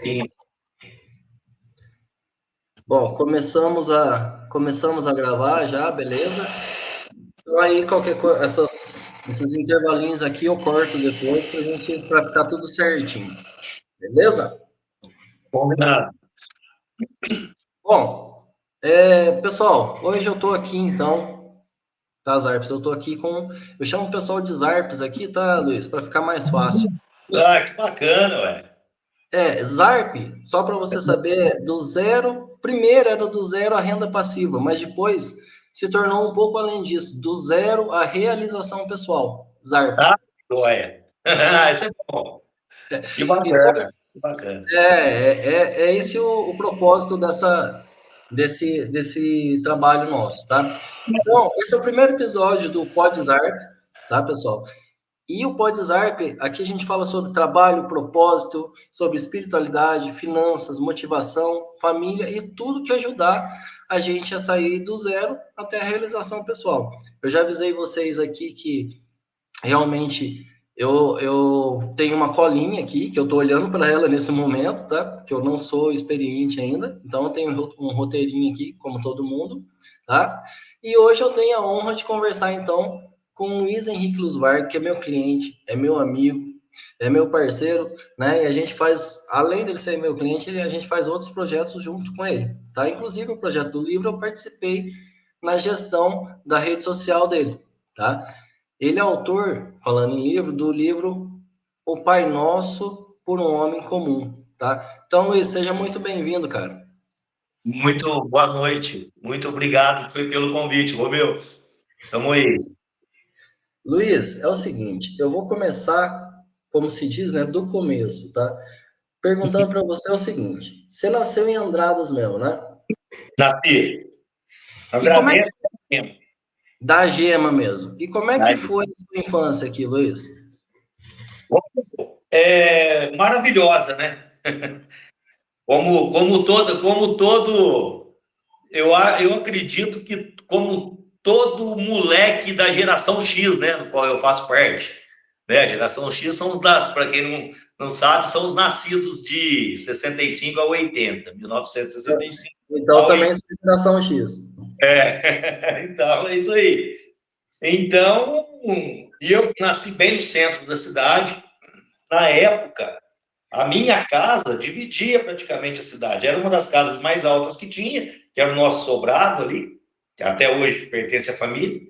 Sim. Bom, começamos a gravar já, beleza? Então aí qualquer coisa, esses intervalinhos aqui eu corto depois para ficar tudo certinho, beleza? Combinado. Bom, pessoal, hoje eu tô aqui então, tá, Zarps? Eu chamo o pessoal de Zarps aqui, tá, Luiz? Para ficar mais fácil. Ah, que bacana, ué. Zarp, só para você saber, do zero, primeiro era do zero a renda passiva, mas depois se tornou um pouco além disso, do zero à realização pessoal. Zarp. Ah, joia. Isso é bom. Que Então, bacana, que bacana. é esse o propósito desse trabalho nosso, tá? Então, esse é o primeiro episódio do Pod Zarp, tá, pessoal? E o Podzarp, aqui a gente fala sobre trabalho, propósito, sobre espiritualidade, finanças, motivação, família e tudo que ajudar a gente a sair do zero até a realização pessoal. Eu já avisei vocês aqui que realmente eu tenho uma colinha aqui, que eu estou olhando para ela nesse momento, tá? Porque eu não sou experiente ainda, então eu tenho um roteirinho aqui, como todo mundo, tá? E hoje eu tenho a honra de conversar, então, com o Luiz Henrique Luzvar, que é meu cliente, é meu amigo, é meu parceiro, né? E a gente faz, além dele ser meu cliente, a gente faz outros projetos junto com ele, tá? Inclusive o projeto do livro eu participei na gestão da rede social dele, tá? Ele é autor, falando em livro, do livro O Pai Nosso por um Homem Comum, tá? Então, Luiz, seja muito bem-vindo, cara. Muito boa noite. Muito obrigado pelo convite, Romeu. Tamo aí. Luiz, é o seguinte, eu vou começar, como se diz, né, do começo, tá? Perguntando para você o seguinte, você nasceu em Andradas mesmo, né? Nasci. E como é que Agradeço o tempo. da Gema mesmo? E como é que Aí. foi a sua infância aqui, Luiz? Maravilhosa, né? Como todo, eu acredito que como todo moleque da geração X, né, do qual eu faço parte, né, a geração X são para quem não sabe, são os nascidos de 65 a 80, 1965 Então, a também 80. sou geração X. Então, é isso aí. Então, e eu nasci bem no centro da cidade. Na época, a minha casa dividia praticamente a cidade. Era uma das casas mais altas que tinha, que era o nosso sobrado ali, que até hoje pertence à família,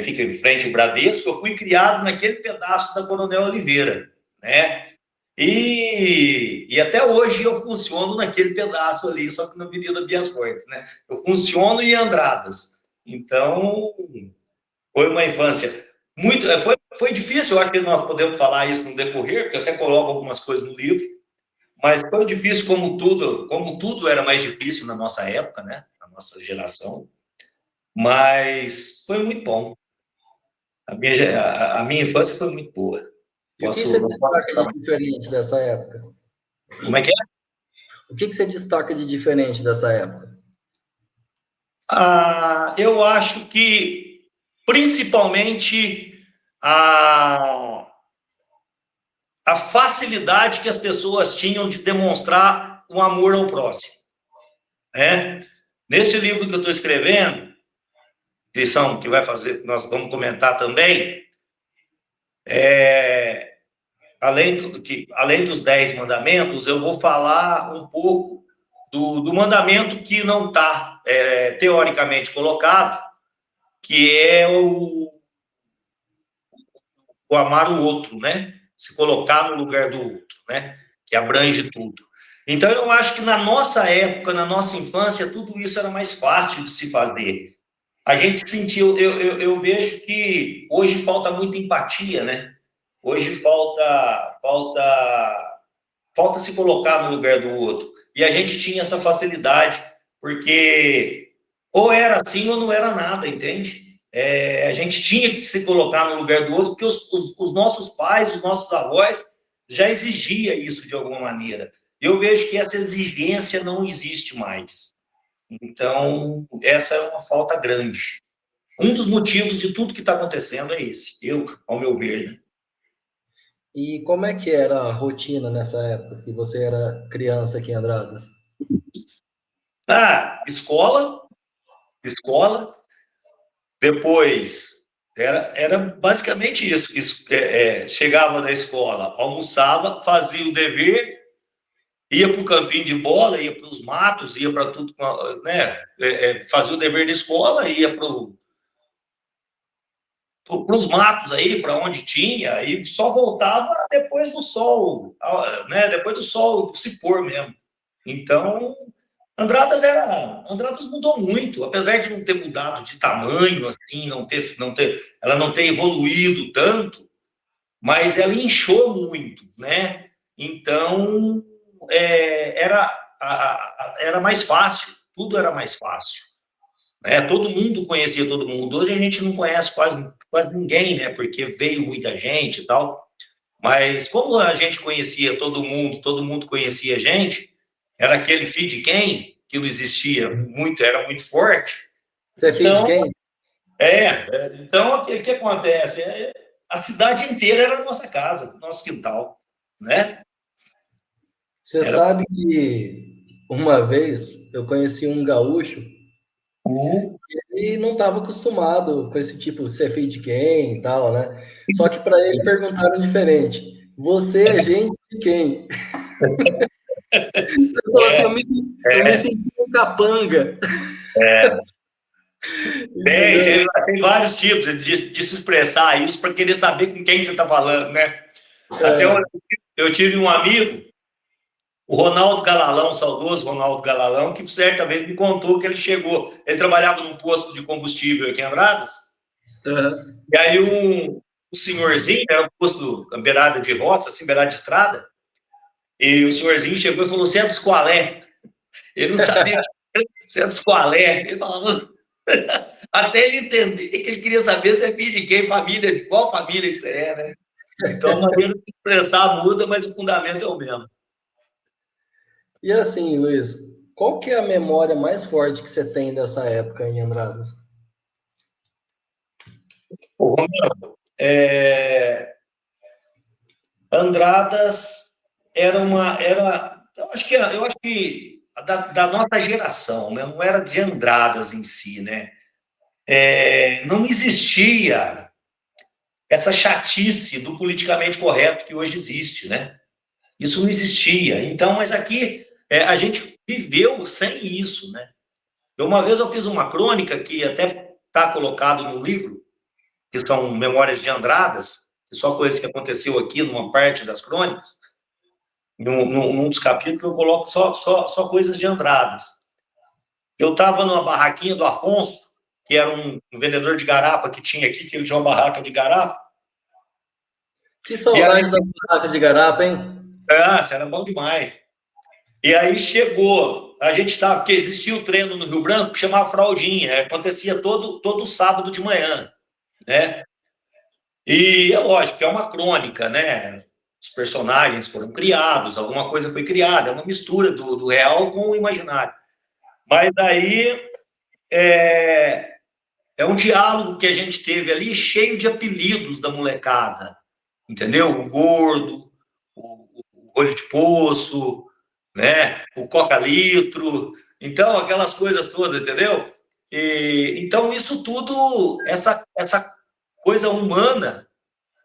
fica em frente ao Bradesco. Eu fui criado naquele pedaço da Coronel Oliveira, né? E até hoje eu funciono naquele pedaço ali, só que na Avenida Bias Fortes, né? Eu funciono em Andradas. Então, foi uma infância muito. Foi difícil, eu acho que nós podemos falar isso no decorrer, porque eu até coloco algumas coisas no livro, mas foi difícil como tudo era mais difícil na nossa época, né? Na nossa geração. Mas foi muito bom. A minha infância foi muito boa. E o que você Não posso destaca de falar. diferente dessa época? Como é que é? O que você destaca de diferente dessa época? Eu acho que, principalmente, a, a facilidade que as pessoas tinham de demonstrar um amor ao próximo, né? Nesse livro que eu estou escrevendo, que vai fazer, nós vamos comentar também, além dos 10 mandamentos, eu vou falar um pouco do mandamento que não está teoricamente colocado, que é o amar o outro, né? Se colocar no lugar do outro, né? Que abrange tudo. Então, eu acho que na nossa época, na nossa infância, tudo isso era mais fácil de se fazer. A gente sentiu, eu vejo que hoje falta muita empatia, né? Hoje falta se colocar no lugar do outro. E a gente tinha essa facilidade, porque ou era assim ou não era nada, entende? A gente tinha que se colocar no lugar do outro, porque os nossos pais, os nossos avós, já exigia isso de alguma maneira. Eu vejo que essa exigência não existe mais. Então, essa é uma falta grande. Um dos motivos de tudo que está acontecendo é esse, ao meu ver, né? E como é que era a rotina nessa época que você era criança aqui em Andradas? Ah, escola, depois era basicamente isso. Chegava da escola, almoçava, fazia o dever, ia para o campinho de bola, ia para os matos, ia para tudo, né? Fazia o dever da escola, ia para os matos aí, para onde tinha, e só voltava depois do sol, né? Depois do sol se pôr mesmo. Então, Andradas mudou muito, apesar de não ter mudado de tamanho, assim, ela não ter evoluído tanto, mas ela inchou muito, né? Então, era mais fácil, tudo era mais fácil, né? Todo mundo conhecia todo mundo. Hoje a gente não conhece quase ninguém, né? Porque veio muita gente e tal. Mas como a gente conhecia todo mundo conhecia a gente, era aquele feed quem que não existia muito, era muito forte. Você é filho de Então, quem? então o que acontece? A cidade inteira era nossa casa, nosso quintal, né? Você Era. sabe que uma vez eu conheci um gaúcho e não estava acostumado com esse tipo, ser filho de quem e tal, né? Só que para ele perguntaram diferente. Você é gente de quem? Ele falou assim, eu me senti um capanga, entendeu? Tem vários tipos de se expressar isso para querer saber com quem você está falando, né? Até eu tive um amigo, o Ronaldo Galalão, o saudoso Ronaldo Galalão, que certa vez me contou que ele chegou, ele trabalhava num posto de combustível aqui em Andradas, e aí um senhorzinho, era um posto, beirada de roça, assim, beirada de estrada, e o senhorzinho chegou e falou, você é dos qualé? Ele não sabia, você é dos qualé? Ele falava, até ele entender que ele queria saber se é filho de quem, família, de qual família que você é, né? Então a maneira de expressar muda, mas o fundamento é o mesmo. E assim, Luiz, qual que é a memória mais forte que você tem dessa época em Andradas? É, Andradas eu acho que da nossa geração, né? Não era de Andradas em si, né? Não existia essa chatice do politicamente correto que hoje existe, né? Isso não existia. Então, mas aqui a gente viveu sem isso, né? Uma vez eu fiz uma crônica que até está colocado no livro, que são Memórias de Andradas, que só coisa que aconteceu aqui numa parte das crônicas, num dos capítulos eu coloco só coisas de Andradas. Eu estava numa barraquinha do Afonso, que era um vendedor de garapa que tinha aqui, que ele tinha uma barraca de garapa. Que E aí, saudade das barracas de garapa, hein? era bom demais. E aí chegou, a gente estava, porque existia o treino no Rio Branco que chamava Fraldinha, acontecia todo sábado de manhã, né? E é lógico que é uma crônica, né? Os personagens foram criados, alguma coisa foi criada, é uma mistura do real com o imaginário. Mas aí é, é um diálogo que a gente teve ali cheio de apelidos da molecada, entendeu? O gordo, o olho de poço, né? O coca-litro, então aquelas coisas todas, entendeu? Então isso tudo, essa coisa humana,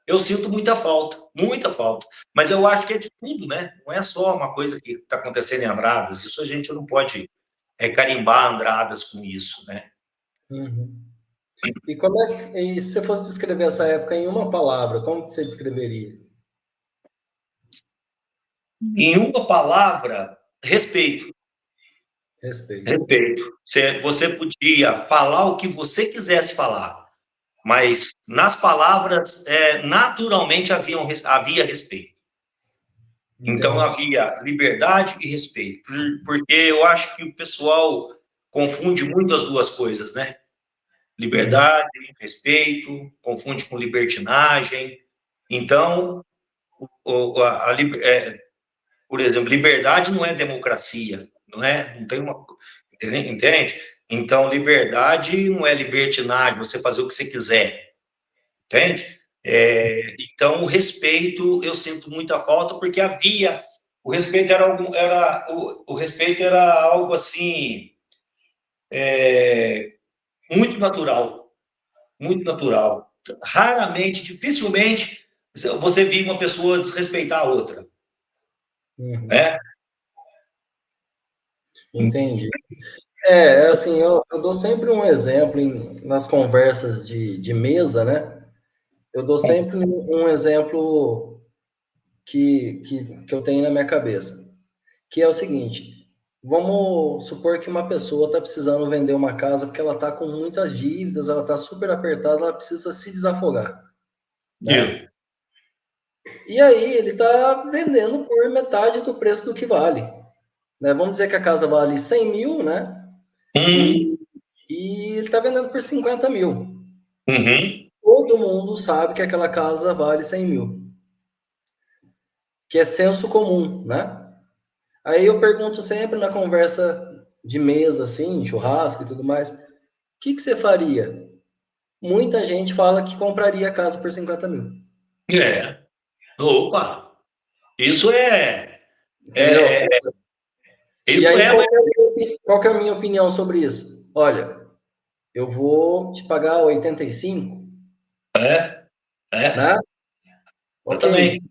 eu sinto muita falta, muita falta. Mas eu acho que é de tudo, né? Não é só uma coisa que está acontecendo em Andradas, isso a gente não pode carimbar Andradas com isso, né? Uhum. E como é que, e se você fosse descrever essa época em uma palavra, como que você descreveria? Em uma palavra, respeito. Respeito. Respeito. Você podia falar o que você quisesse falar, mas nas palavras, naturalmente havia respeito. Então Entendi. havia liberdade e respeito, porque eu acho que o pessoal confunde muito as duas coisas, né? Uhum. Liberdade, respeito, confunde com libertinagem. Então, por exemplo, liberdade não é democracia, não é? Não tem uma. Entende? Então, liberdade não é libertinagem, você fazer o que você quiser, entende? Então, o respeito, eu sinto muita falta, porque havia... O respeito o respeito era algo assim, muito natural, muito natural. Raramente, dificilmente, você via uma pessoa desrespeitar a outra. Né? Entendi. Assim, eu dou sempre um exemplo nas conversas de mesa, né? Eu dou sempre um exemplo que eu tenho na minha cabeça, que é o seguinte: vamos supor que uma pessoa está precisando vender uma casa porque ela está com muitas dívidas, ela está super apertada, ela precisa se desafogar, né? E aí ele está vendendo por metade do preço do que vale, né? Vamos dizer que a casa vale 100 mil, né? E ele está vendendo por 50 mil. Todo mundo sabe que aquela casa vale 100 mil, que é senso comum, né? Aí eu pergunto sempre na conversa de mesa, assim, churrasco e tudo mais, o que você faria? Muita gente fala que compraria a casa por 50 mil. Opa! Isso Entendeu? E aí, mas... qual que é a minha opinião sobre isso? Olha, eu vou te pagar 85, né? Eu Ok. também.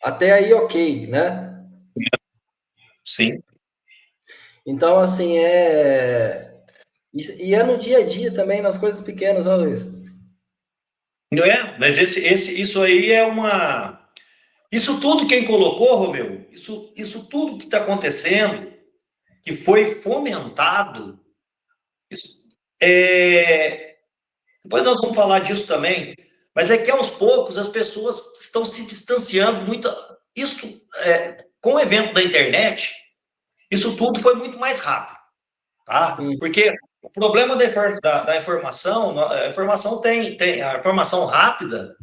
Até aí, ok, né? Sim. Então, assim, E é no dia a dia também, nas coisas pequenas, olha isso. Não é? Mas isso aí é uma... Isso tudo quem colocou, Romeu, isso tudo que está acontecendo, que foi fomentado, depois nós vamos falar disso também, mas é que aos poucos as pessoas estão se distanciando muito. Isso, com o evento da internet, isso tudo foi muito mais rápido, tá? Porque o problema da informação, a informação a informação rápida,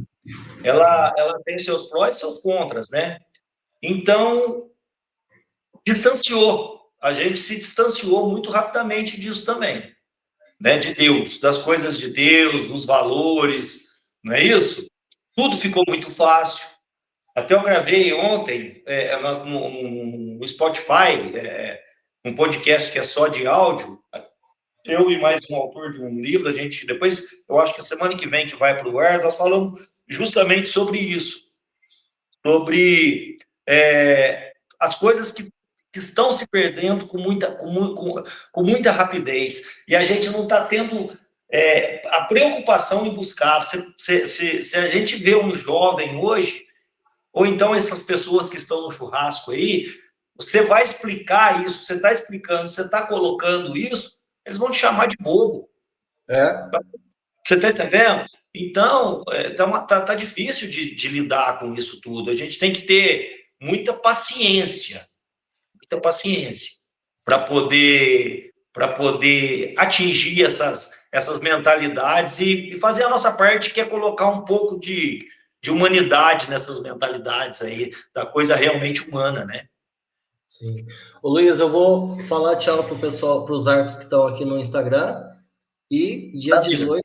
ela tem seus prós e seus contras, né? Então, distanciou. A gente se distanciou muito rapidamente disso também, né? De Deus, das coisas de Deus, dos valores, não é isso? Tudo ficou muito fácil. Até eu gravei ontem no Spotify, um podcast que é só de áudio. Eu e mais um autor de um livro, a gente depois, eu acho que a semana que vem que vai para o ar, nós falamos justamente sobre isso, sobre as coisas que estão se perdendo com muita rapidez. E a gente não está tendo a preocupação em buscar. Se a gente vê um jovem hoje, ou então essas pessoas que estão no churrasco aí, você vai explicar isso, você está explicando, você está colocando isso, eles vão te chamar de bobo. Você está entendendo? Então, tá difícil de lidar com isso tudo. A gente tem que ter muita paciência para poder atingir essas mentalidades e fazer a nossa parte, que é colocar um pouco de humanidade nessas mentalidades aí, da coisa realmente humana, né? Sim. Ô Luiz, eu vou falar tchau pro pessoal, pros arpes que estão aqui no Instagram. E dia 18,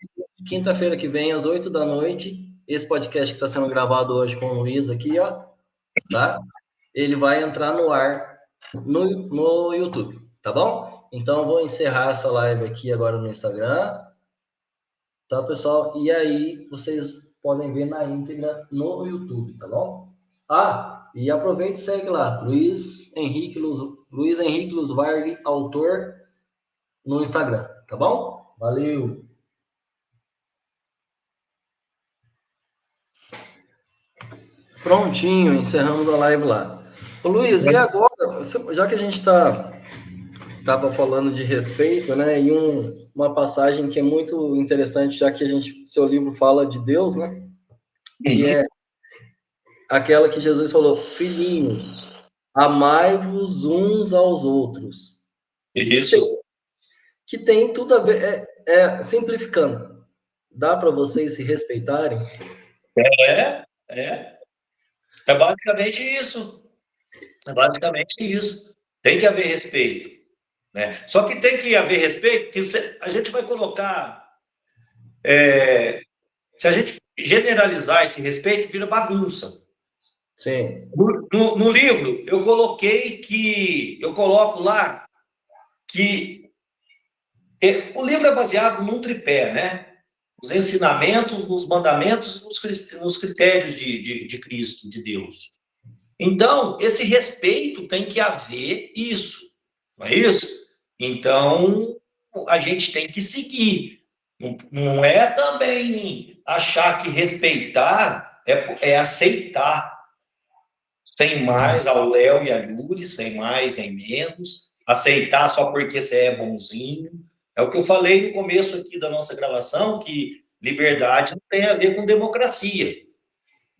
quinta-feira que vem, às 8 da noite, esse podcast que está sendo gravado hoje com o Luiz aqui, ó, tá? Ele vai entrar no ar no YouTube, tá bom? Então, eu vou encerrar essa live aqui agora no Instagram, tá, pessoal? E aí, vocês podem ver na íntegra no YouTube, tá bom? E aproveita e segue lá, Luiz Henrique Luzvarg, autor, no Instagram, tá bom? Valeu! Prontinho, encerramos a live lá. Ô, Luiz, e agora, já que a gente estava falando de respeito, né, e uma passagem que é muito interessante, já que seu livro fala de Deus, né, que é aquela que Jesus falou: filhinhos, amai-vos uns aos outros. Isso. Que tem tudo a ver, simplificando, dá para vocês se respeitarem? É basicamente isso. É basicamente isso. Tem que haver respeito, né? Só que tem que haver respeito, que a gente vai colocar... se a gente generalizar esse respeito vira bagunça. Sim. No livro, eu coloco lá que o livro é baseado num tripé, né? Os ensinamentos, nos mandamentos, nos critérios de Cristo, de Deus. Então, esse respeito tem que haver isso, não é isso? Então, a gente tem que seguir. Não é também achar que respeitar é aceitar. Sem mais ao Léo e a Yuri, sem mais nem menos. Aceitar só porque você é bonzinho. É o que eu falei no começo aqui da nossa gravação, que liberdade não tem a ver com democracia.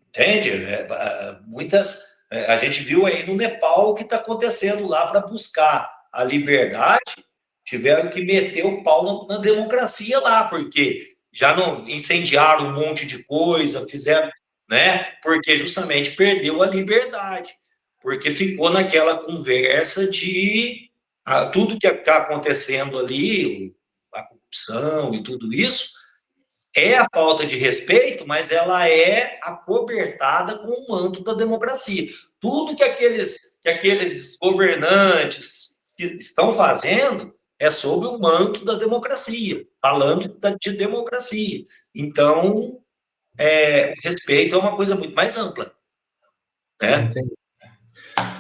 Entende? A gente viu aí no Nepal o que está acontecendo lá para buscar a liberdade, tiveram que meter o pau na democracia lá, porque já não incendiaram um monte de coisa, fizeram, né? Porque justamente perdeu a liberdade, porque ficou naquela conversa de tudo que está acontecendo ali, a corrupção e tudo isso, é a falta de respeito, mas ela é acobertada com o manto da democracia. Tudo que aqueles governantes que estão fazendo é sob o manto da democracia, falando de democracia. Então, o respeito é uma coisa muito mais ampla. Né? Entendi.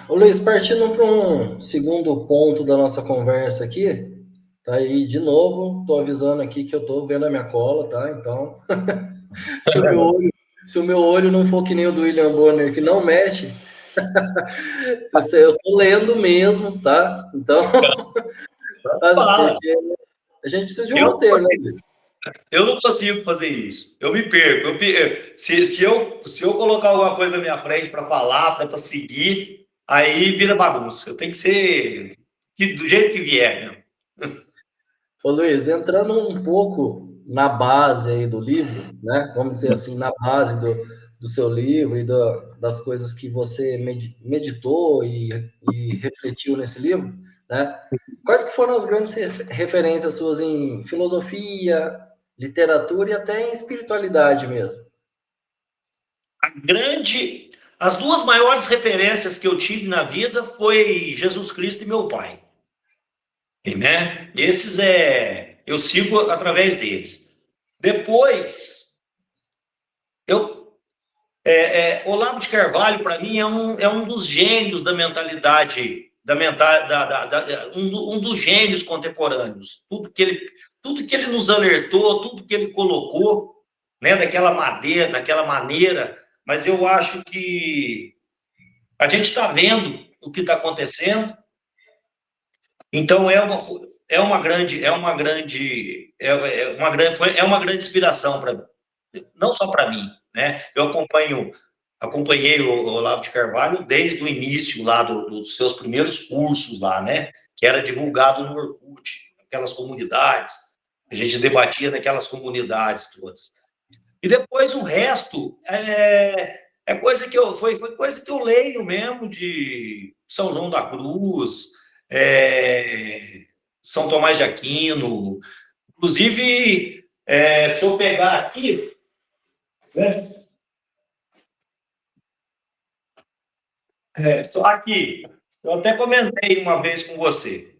Ô Luiz, partindo para um segundo ponto da nossa conversa aqui, tá aí de novo, tô avisando aqui que eu tô vendo a minha cola, tá? Então, se o meu olho não for que nem o do William Bonner, que não mexe, eu tô lendo mesmo, tá? Então, porque a gente precisa de um roteiro, né, Luiz? Eu não consigo fazer isso. Eu me perco. Se eu colocar alguma coisa na minha frente para falar, para seguir, aí vira bagunça. Eu tenho que ser do jeito que vier, né? Ô Luiz, entrando um pouco na base aí do livro, né? Vamos dizer assim, na base do seu livro e das coisas que você meditou e refletiu nesse livro, né? Quais que foram as grandes referências suas em filosofia, literatura e até em espiritualidade mesmo? As duas maiores referências que eu tive na vida foi Jesus Cristo e meu pai. Né? Eu sigo através deles. Depois, Olavo de Carvalho, para mim, é um dos gênios da mentalidade, um dos gênios contemporâneos. Tudo que ele nos alertou, tudo que ele colocou, né, daquela maneira, mas eu acho que a gente está vendo o que está acontecendo, então é uma grande inspiração não só para mim, né? Eu acompanhei o Olavo de Carvalho desde o início lá dos seus primeiros cursos lá, né? Que era divulgado no Orkut, aquelas comunidades, a gente debatia naquelas comunidades todas. E depois o resto foi coisa que eu leio mesmo de São João da Cruz, São Tomás de Aquino, inclusive se eu pegar aqui, né? Aqui, eu até comentei uma vez com você.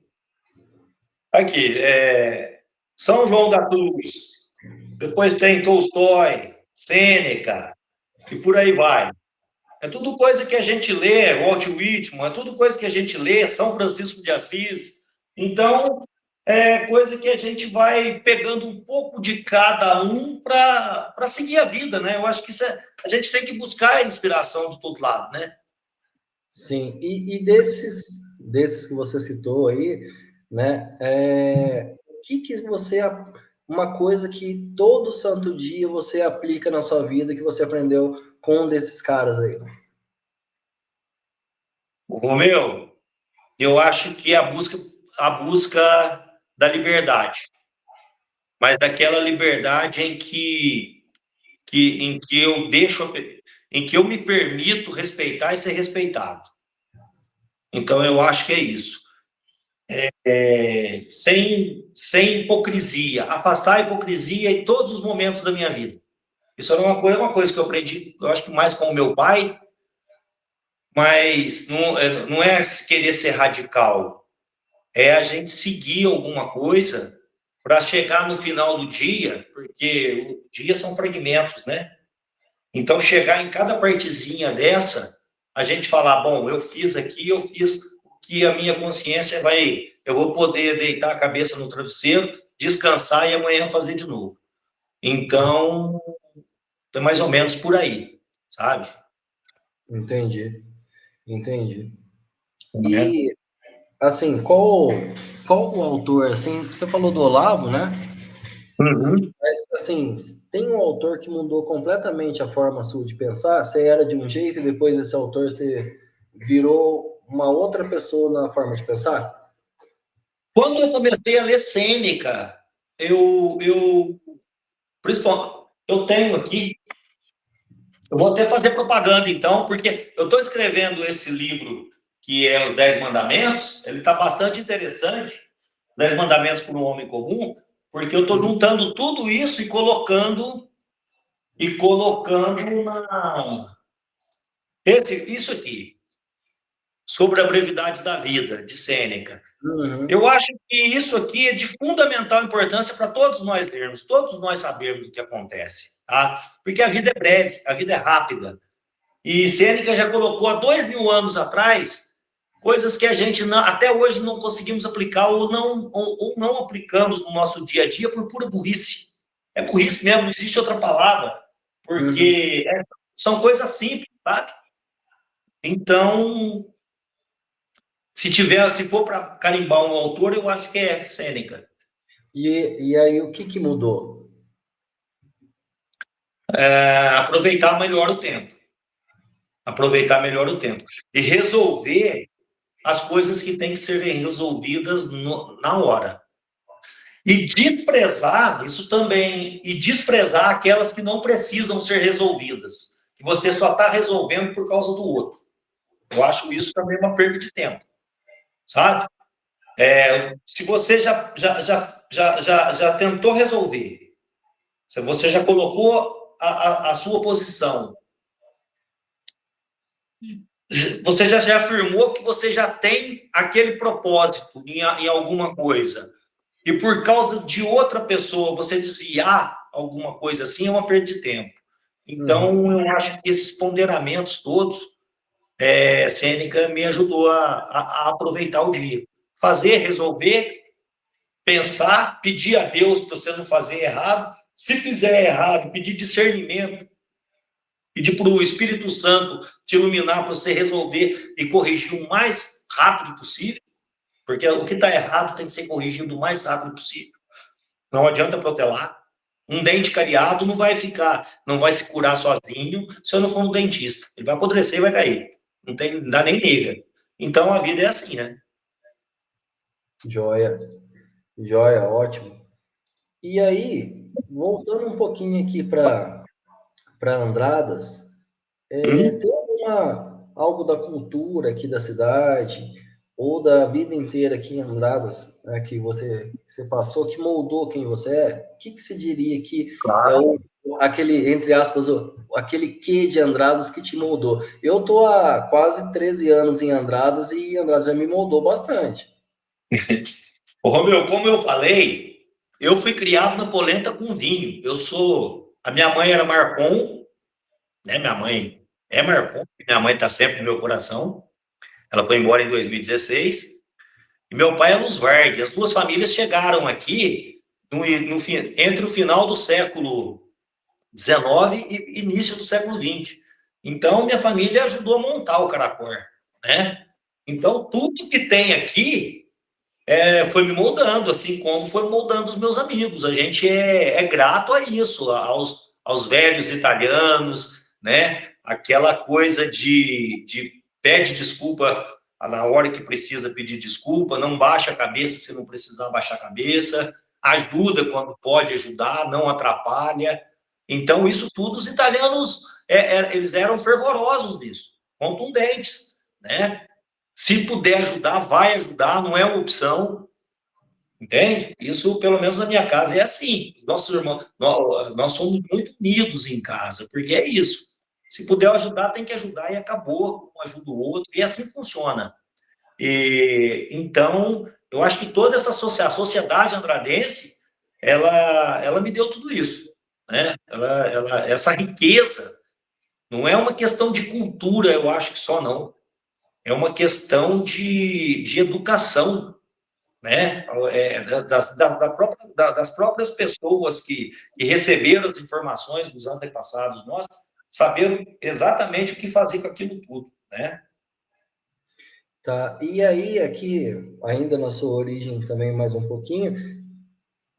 Aqui, São João da Cruz, depois tem Tolstói, Sêneca, e por aí vai. É tudo coisa que a gente lê, Walt Whitman, é tudo coisa que a gente lê, São Francisco de Assis. Então, é coisa que a gente vai pegando um pouco de cada um para seguir a vida, né? Eu acho que a gente tem que buscar a inspiração de todo lado, né? Sim, e desses que você citou aí, né? O que você, uma coisa que todo santo dia você aplica na sua vida, que você aprendeu com um desses caras aí? Romeu, eu acho que a busca da liberdade, mas daquela liberdade em que eu me permito respeitar e ser respeitado. Então eu acho que é isso. Sem hipocrisia, afastar a hipocrisia em todos os momentos da minha vida. Isso era uma coisa que eu aprendi, eu acho que mais com o meu pai, mas não é querer ser radical, é a gente seguir alguma coisa para chegar no final do dia, porque o dia são fragmentos, né? Então, chegar em cada partezinha dessa, a gente falar, bom, eu fiz aqui, eu fiz o que a minha consciência vai, eu vou poder deitar a cabeça no travesseiro, descansar e amanhã fazer de novo. Então, é mais ou menos por aí, sabe? Entendi, entendi. É. E, assim, qual o autor, assim, você falou do Olavo, né? Uhum. Mas, assim, tem um autor que mudou completamente a forma sua de pensar? Você era de um jeito e depois esse autor você virou uma outra pessoa na forma de pensar? Quando eu comecei a ler Sêneca, principalmente, eu tenho aqui, eu vou até fazer propaganda então, porque eu estou escrevendo esse livro que é Os 10 Mandamentos, ele está bastante interessante, 10 Mandamentos para um Homem Comum, porque eu estou juntando tudo isso e colocando isso aqui, sobre a brevidade da vida, de Sêneca. Uhum. Eu acho que isso aqui é de fundamental importância para todos nós lermos, todos nós sabermos o que acontece, tá? Porque a vida é breve, a vida é rápida. E Sêneca já colocou há 2000 anos atrás coisas que a gente até hoje não conseguimos aplicar ou não aplicamos no nosso dia a dia por pura burrice. É burrice mesmo, não existe outra palavra, Uhum. porque são coisas simples, sabe? Então, se for para carimbar um autor, eu acho que é Sêneca. E aí, o que mudou? Aproveitar melhor o tempo. Aproveitar melhor o tempo. E resolver as coisas que têm que ser resolvidas na hora. E desprezar isso também, e desprezar aquelas que não precisam ser resolvidas, que você só está resolvendo por causa do outro. Eu acho isso também uma perda de tempo, sabe? Se você já tentou resolver, se você já colocou a sua posição, você já afirmou que você já tem aquele propósito em alguma coisa, e por causa de outra pessoa você desviar alguma coisa assim, é uma perda de tempo. Uhum. Então, eu acho que esses ponderamentos todos, Sêneca me ajudou a aproveitar o dia. Fazer, resolver, pensar, pedir a Deus para você não fazer errado. Se fizer errado, pedir discernimento, pedir para o Espírito Santo te iluminar para você resolver e corrigir o mais rápido possível, porque o que está errado tem que ser corrigido o mais rápido possível. Não adianta protelar. Um dente cariado não vai se curar sozinho se eu não for no dentista. Ele vai apodrecer e vai cair. Não dá nem liga. Então a vida é assim, né? Joia, joia, ótimo. E aí, voltando um pouquinho aqui para Andradas, Hum? tem algo da cultura aqui da cidade, ou da vida inteira aqui em Andradas, né, que você passou, que moldou quem você é? O que você diria que é Claro. aquele, entre aspas, aquele quê de Andradas que te moldou? Eu tô há quase 13 anos em Andradas e Andradas já me moldou bastante. Ô, Romeu, como eu falei, eu fui criado na polenta com vinho. A minha mãe era Marcon, né? Minha mãe é Marcon, minha mãe está sempre no meu coração. Ela foi embora em 2016. E meu pai é Luz Varg. As duas famílias chegaram aqui entre o final do século XIX e início do século XX. Então, minha família ajudou a montar o Caracor, né? Então, tudo que tem aqui foi me moldando, assim como foi moldando os meus amigos. A gente é grato a isso, aos velhos italianos, né? Aquela coisa de pede desculpa na hora que precisa pedir desculpa, não baixa a cabeça se não precisar baixar a cabeça, ajuda quando pode ajudar, não atrapalha. Então, isso tudo, os italianos, eles eram fervorosos nisso, contundentes, né? Se puder ajudar, vai ajudar, não é uma opção. Entende? Isso, pelo menos na minha casa, é assim. Nossos irmãos, nós somos muito unidos em casa, porque é isso. Se puder ajudar, tem que ajudar e acabou, um ajuda o outro, e assim funciona. E, então, eu acho que toda essa a sociedade andradense, ela me deu tudo isso, né? Essa riqueza não é uma questão de cultura, eu acho que só não. É uma questão de educação, né? Das próprias pessoas que receberam as informações dos antepassados nossos, saberam exatamente o que fazer com aquilo tudo, né? Tá, e aí, aqui, ainda na sua origem também mais um pouquinho,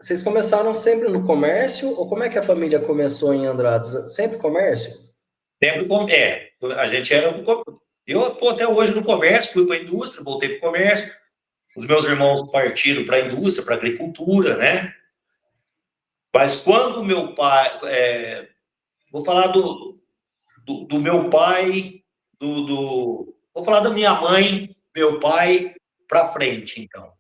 vocês começaram sempre no comércio, ou como é que a família começou em Andradas? Sempre comércio? Sempre a gente era do eu estou até hoje no comércio, fui para a indústria, voltei para o comércio, os meus irmãos partiram para a indústria, para a agricultura, né? Mas quando o meu pai, vou falar do meu pai, vou falar da minha mãe, meu pai, para frente, então.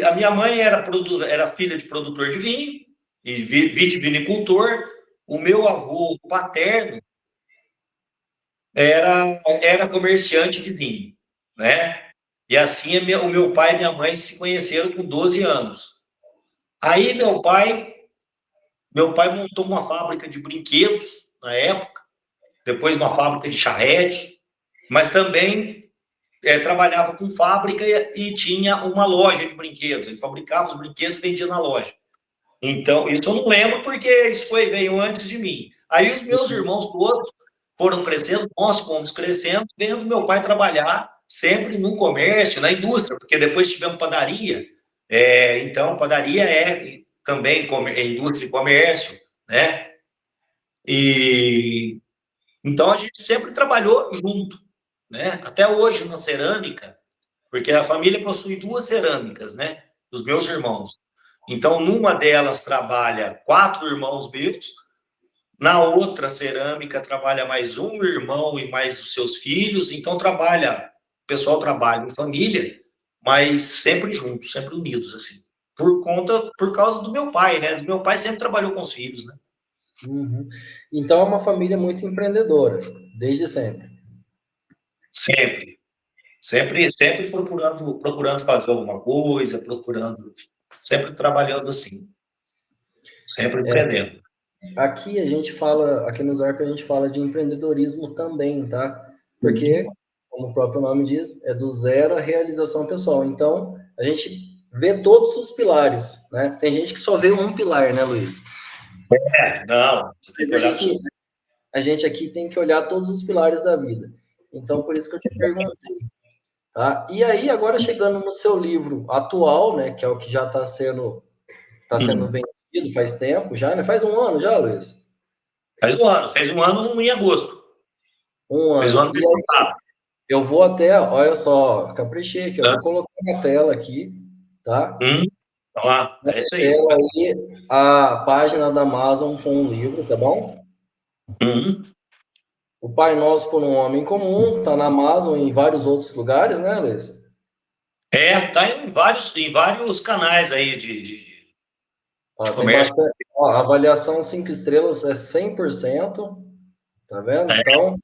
A minha mãe era filha de produtor de vinho, e vitivinicultor. O meu avô paterno era comerciante de vinho, né? E assim o meu pai e minha mãe se conheceram com 12 anos. Aí meu pai montou uma fábrica de brinquedos na época, depois uma fábrica de charrete, mas também trabalhava com fábrica e tinha uma loja de brinquedos. Ele fabricava os brinquedos e vendia na loja. Então, isso eu não lembro porque isso veio antes de mim. Aí os meus irmãos todos foram crescendo, nós fomos crescendo, vendo meu pai trabalhar sempre no comércio, na indústria, porque depois tivemos padaria. Então, padaria também indústria e comércio, né? E então a gente sempre trabalhou junto, né? Até hoje na cerâmica, porque a família possui 2 cerâmicas, né? Dos meus irmãos. Então, numa delas trabalha 4 irmãos meus, na outra cerâmica trabalha mais um irmão e mais os seus filhos. Então, o pessoal trabalha em família, mas sempre juntos, sempre unidos, assim. Por causa do meu pai, né? Do meu pai sempre trabalhou com os filhos, né? Uhum. Então é uma família muito empreendedora, desde sempre. Sempre. Sempre procurando fazer alguma coisa, sempre trabalhando assim, sempre empreendendo. Aqui a gente fala, aqui no Zarp a gente fala de empreendedorismo também, tá? Porque, como o próprio nome diz, é do zero à realização pessoal. Então, a gente vê todos os pilares, né? Tem gente que só vê um pilar, né, Luiz? Não, você tem que olhar para você. A gente aqui tem que olhar todos os pilares da vida. Então, por isso que eu te perguntei, tá? E aí, agora chegando no seu livro atual, né, que é o que já está sendo vendido faz tempo já, né? Faz um ano já, Luiz? Fez um ano em agosto. Um Fez um ano. ano E aí, eu vou até, olha só, caprichei aqui, eu vou colocar na tela aqui, tá? Lá, Na é isso aí. tela aí a página da Amazon com o livro, tá bom? O Pai Nosso por um Homem Comum, tá na Amazon e em vários outros lugares, né, Luiz? Tá em vários canais aí de Tem comércio. bastante. Ó, a avaliação 5 estrelas é 100%, tá vendo? Então,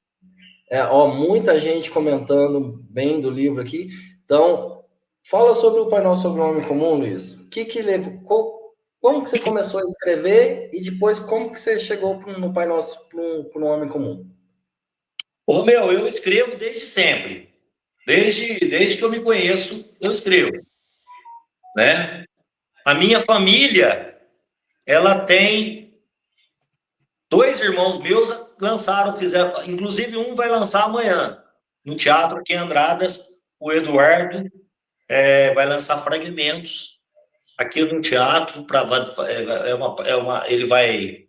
muita gente comentando bem do livro aqui. Então, fala sobre o Pai Nosso sobre o Homem Comum, Luiz. Como que você começou a escrever e depois como que você chegou no Pai Nosso para um Homem Comum? Ô, meu, eu escrevo desde sempre. Desde que eu me conheço, eu escrevo, né? A minha família, ela tem 2 irmãos meus fizeram, inclusive um vai lançar amanhã, no teatro aqui em Andradas, o Eduardo vai lançar Fragmentos aqui no teatro, ele vai,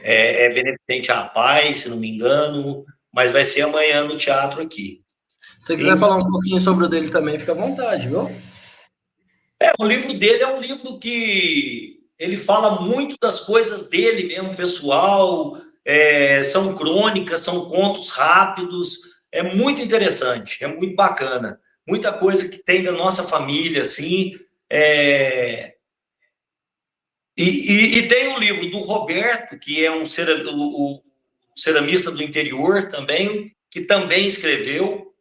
beneficente à paz, se não me engano, mas vai ser amanhã no teatro aqui. Se você quiser falar um pouquinho sobre o dele também, fica à vontade, viu? O livro dele é um livro que ele fala muito das coisas dele mesmo, pessoal, são crônicas, são contos rápidos, é muito interessante, é muito bacana. Muita coisa que tem da nossa família, assim, E tem um livro do Roberto, que é o ceramista do interior também, que também escreveu,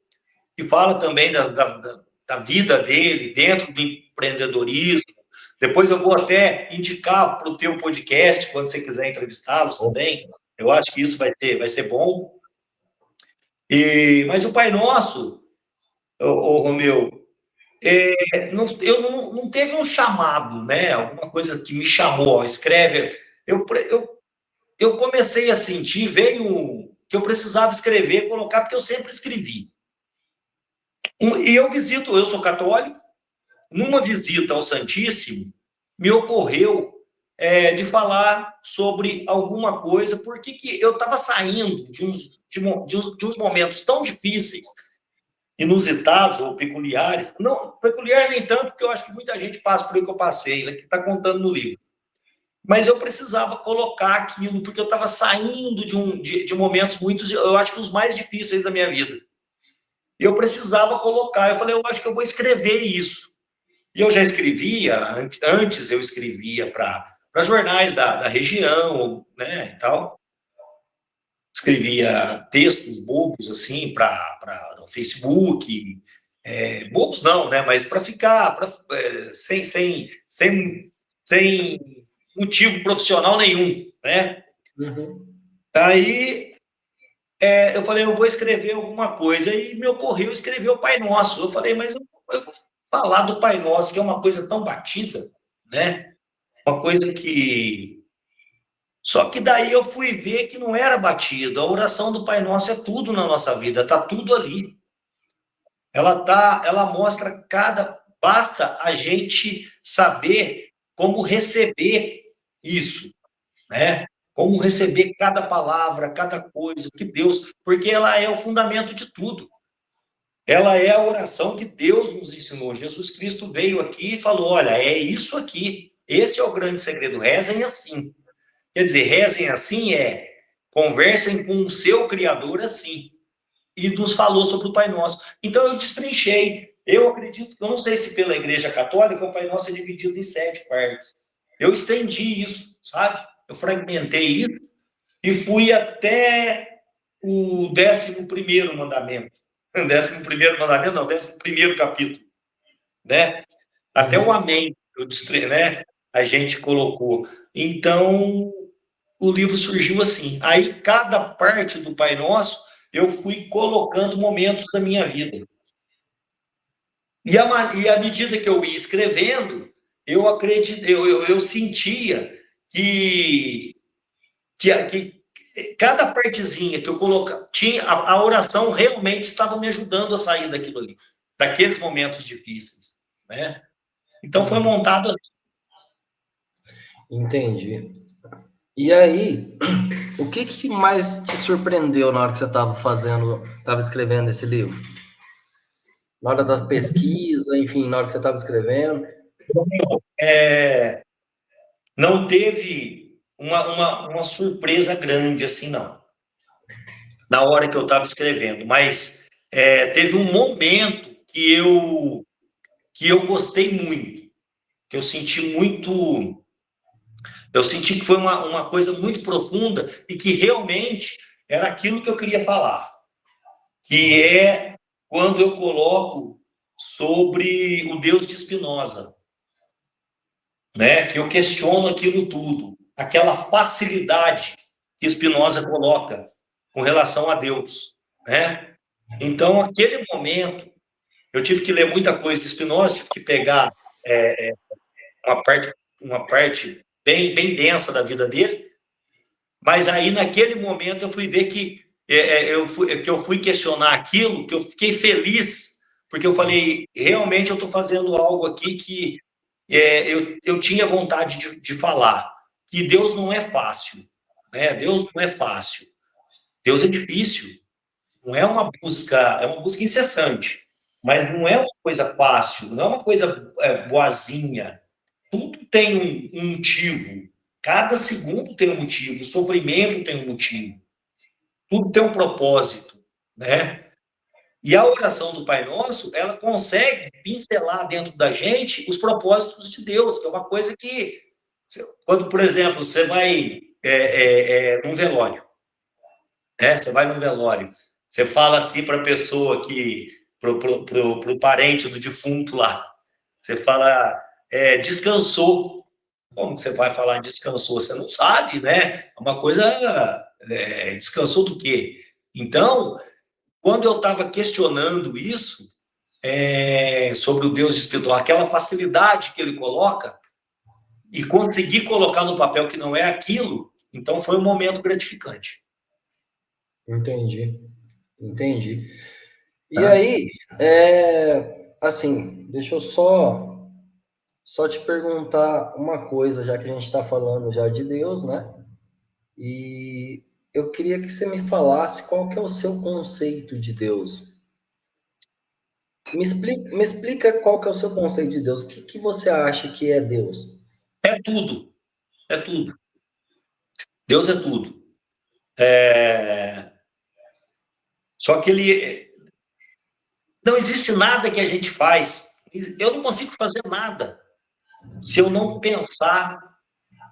que fala também da vida dele dentro do empreendedorismo. Depois eu vou até indicar para o teu podcast, quando você quiser entrevistá-los também. Eu acho que isso vai ser bom. Mas o Pai Nosso, Romeu, não teve um chamado, né? Alguma coisa que me chamou, escreve. Eu comecei a sentir, veio que eu precisava escrever, colocar, porque eu sempre escrevi. E eu sou católico, numa visita ao Santíssimo, me ocorreu de falar sobre alguma coisa, porque que eu estava saindo de uns momentos tão difíceis, inusitados ou peculiares. Não, peculiar nem tanto, porque eu acho que muita gente passa por o que eu passei, que está contando no livro. Mas eu precisava colocar aquilo, porque eu estava saindo de momentos eu acho que os mais difíceis da minha vida. E eu precisava colocar. Eu falei, eu acho que eu vou escrever isso. E eu já escrevia, antes eu escrevia para jornais da região, né, e tal. Escrevia textos bobos, assim, para o Facebook. Bobos não, né, mas para ficar sem motivo profissional nenhum, né? Uhum. Aí eu falei, eu vou escrever alguma coisa, e me ocorreu escrever o Pai Nosso. Eu falei, mas eu vou falar do Pai Nosso, que é uma coisa tão batida, né? Uma coisa que... Só que daí eu fui ver que não era batido. A oração do Pai Nosso é tudo na nossa vida, está tudo ali. Ela mostra basta a gente saber como receber isso, né? Como receber cada palavra, cada coisa que Deus, porque ela é o fundamento de tudo. Ela é a oração que Deus nos ensinou. Jesus Cristo veio aqui e falou: olha, é isso aqui. Esse é o grande segredo. Rezem assim. Quer dizer, rezem assim conversem com o seu Criador assim. E nos falou sobre o Pai Nosso. Então eu destrinchei. Eu acredito, eu não sei se pela Igreja Católica o Pai Nosso é dividido em 7 partes. Eu estendi isso, sabe? Eu fragmentei isso e fui até o 11º mandamento. 11º mandamento, não, 11º capítulo, né? Até o amém, né? A gente colocou. Então, o livro surgiu assim. Aí, cada parte do Pai Nosso, eu fui colocando momentos da minha vida. E à medida que eu ia escrevendo, eu sentia que cada partezinha que eu colocava, a oração realmente estava me ajudando a sair daquilo ali, daqueles momentos difíceis, né? Então foi montado assim. Entendi. E aí, o que mais te surpreendeu na hora que você estava escrevendo esse livro? Na hora da pesquisa, enfim, na hora que você estava escrevendo? Não teve uma surpresa grande assim, não, na hora que eu estava escrevendo, mas teve um momento que eu gostei muito, que eu senti muito... Eu senti que foi uma coisa muito profunda e que realmente era aquilo que eu queria falar, que é quando eu coloco sobre o Deus de Spinoza, né? Que eu questiono aquilo tudo, aquela facilidade que Spinoza coloca com relação a Deus, né? Então, aquele momento, eu tive que ler muita coisa de Spinoza, tive que pegar uma parte bem densa da vida dele, mas aí, naquele momento, eu fui ver que eu fui questionar aquilo, que eu fiquei feliz, porque eu falei, realmente eu estou fazendo algo aqui que eu tinha vontade de falar, que Deus não é fácil, né? Deus não é fácil, Deus é difícil, não é uma busca, é uma busca incessante, mas não é uma coisa fácil, não é uma coisa boazinha, tudo tem um motivo, cada segundo tem um motivo, o sofrimento tem um motivo, tudo tem um propósito, né? E a oração do Pai Nosso, ela consegue pincelar dentro da gente os propósitos de Deus, que é uma coisa que, quando, por exemplo, você vai num velório, né? Você vai num velório, você fala assim para a pessoa que, pro parente do defunto lá, você fala, descansou. Como que você vai falar descansou? Você não sabe, né? É uma coisa, descansou do quê? Então, quando eu estava questionando isso, sobre o Deus espiritual, aquela facilidade que ele coloca, e conseguir colocar no papel que não é aquilo, então foi um momento gratificante. Entendi, entendi. E Tá? aí, assim, deixa eu só te perguntar uma coisa, já que a gente está falando já de Deus, né? E eu queria que você me falasse qual que é o seu conceito de Deus. Me explica qual que é o seu conceito de Deus. O que você acha que é Deus? É tudo, é tudo. Deus é tudo. É... Só que ele... Não existe nada que a gente faz. Eu não consigo fazer nada se eu não pensar,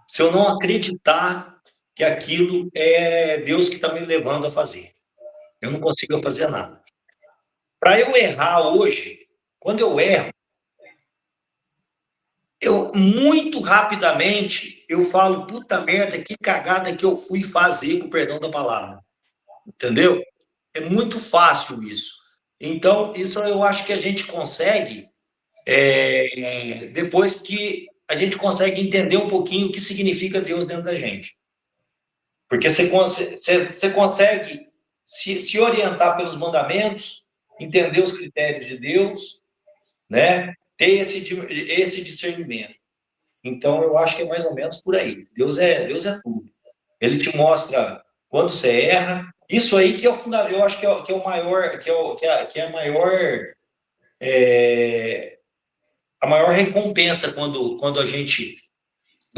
se eu não acreditar que aquilo é Deus que está me levando a fazer. Eu não consigo fazer nada. Para eu errar hoje, quando eu erro, eu muito rapidamente eu falo, puta merda, que cagada que eu fui fazer, com o perdão da palavra. Entendeu? É muito fácil isso. Então, isso eu acho que a gente consegue, depois que a gente consegue entender um pouquinho o que significa Deus dentro da gente. Porque você consegue se orientar pelos mandamentos, entender os critérios de Deus, né? Ter esse discernimento. Então, eu acho que é mais ou menos por aí. Deus é tudo. Ele te mostra quando você erra. Isso aí que é o fundamental, eu acho que é o maior, que é a maior recompensa quando a gente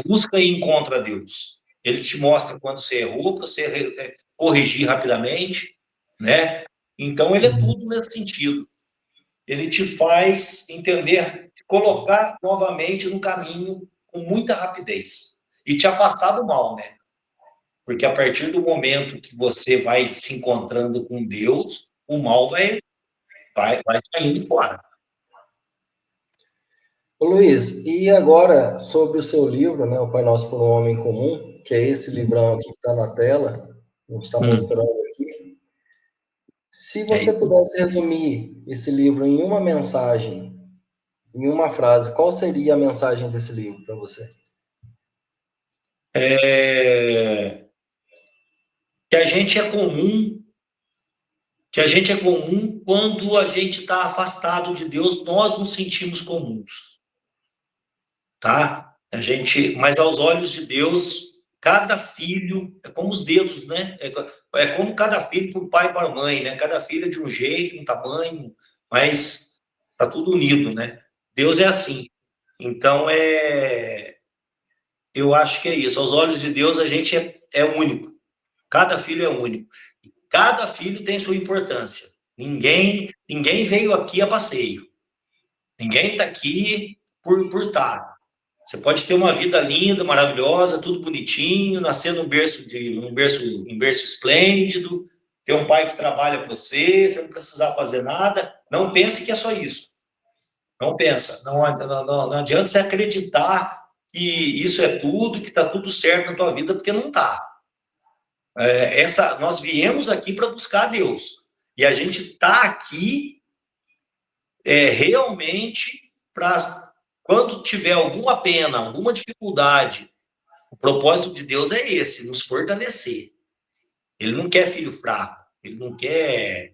busca e encontra Deus. Ele te mostra quando você errou, para você corrigir rapidamente, né? Então, ele é tudo nesse sentido. Ele te faz entender, colocar novamente no caminho com muita rapidez e te afastar do mal, né? Porque a partir do momento que você vai se encontrando com Deus, o mal vai saindo fora. Ô Luiz, e agora sobre o seu livro, né, O Pai Nosso por um Homem Comum, que é esse livrão aqui que está na tela, a gente está mostrando aqui. Se É você isso. pudesse resumir esse livro em uma mensagem, em uma frase, qual seria a mensagem desse livro para você? Que a gente é comum, que a gente é comum quando a gente está afastado de Deus, nós nos sentimos comuns, tá? Mas aos olhos de Deus, cada filho é como os dedos, né? É como cada filho para o pai e para a mãe, né? Cada filho é de um jeito, um tamanho, mas tá tudo unido, né? Deus é assim. Então, eu acho que é isso. Aos olhos de Deus, a gente é único. Cada filho é único. Cada filho tem sua importância. Ninguém veio aqui a passeio. Ninguém está aqui por estar. Você pode ter uma vida linda, maravilhosa, tudo bonitinho, nascer num berço esplêndido, ter um pai que trabalha para você não precisar fazer nada. Não pense que é só isso. Não pensa. Não adianta você acreditar que isso é tudo, que está tudo certo na tua vida, porque não está. Nós viemos aqui para buscar Deus. E a gente está aqui realmente para, quando tiver alguma pena, alguma dificuldade, o propósito de Deus é esse, nos fortalecer. Ele não quer filho fraco, ele quer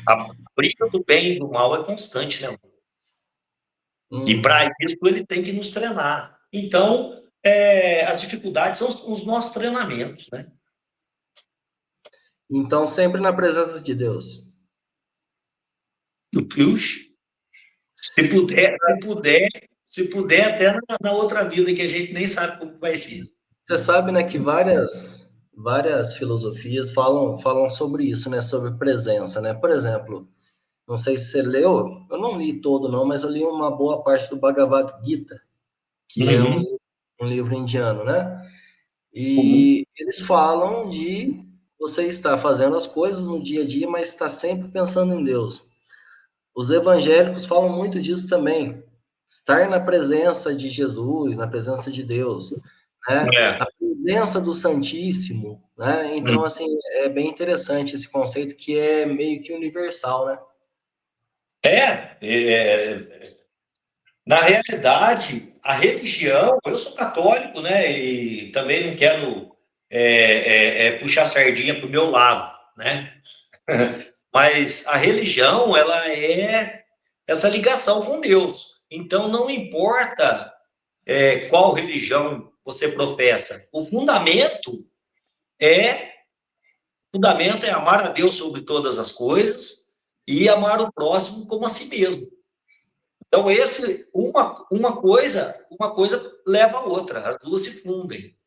a briga do bem e do mal é constante, né? E para isso ele tem que nos treinar. Então, as dificuldades são os nossos treinamentos, né? Então, sempre na presença de Deus. Do Pius, se puder até na outra vida que a gente nem sabe como vai ser. Você sabe, né, que várias filosofias falam sobre isso, né? Sobre presença, né? Por exemplo, não sei se você leu, eu não li todo não, mas eu li uma boa parte do Bhagavad Gita, que é Uhum, um livro indiano, né? uhum. E eles falam de você estar fazendo as coisas no dia a dia, mas estar sempre pensando em Deus. Os evangélicos falam muito disso também. Estar na presença de Jesus, na presença de Deus, né? É. A presença do Santíssimo, né? Então, Hum. assim, é bem interessante esse conceito que é meio que universal, né? Na realidade, a religião, eu sou católico, né? E também não quero puxar sardinha para o meu lado, né? Mas a religião, ela é essa ligação com Deus. Então, não importa qual religião você professa, é o fundamento é amar a Deus sobre todas as coisas e amar o próximo como a si mesmo. Então, uma coisa leva a outra, as duas se fundem.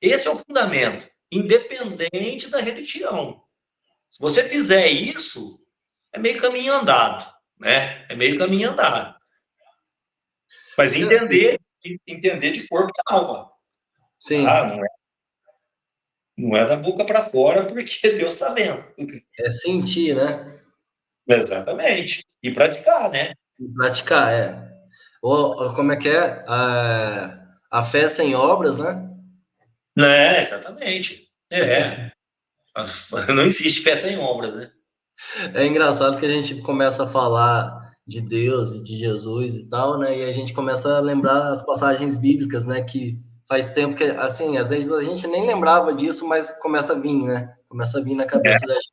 Esse é o fundamento, independente da religião. Se você fizer isso, é meio caminho andado, né? É meio caminho andado. Mas E assim, entender de corpo e alma. sim, Ah, não é da boca para fora, porque Deus está vendo. é sentir, né? Exatamente. E praticar, né? E praticar, é. Ou como é que é? A fé sem obras, né? Exatamente. Não existe fé sem obras, né? É engraçado que a gente começa a falar de Deus e de Jesus e tal, né? E a gente começa a lembrar as passagens bíblicas, né? Que faz tempo que, assim, às vezes a gente nem lembrava disso, mas começa a vir, né? Começa a vir na cabeça da gente.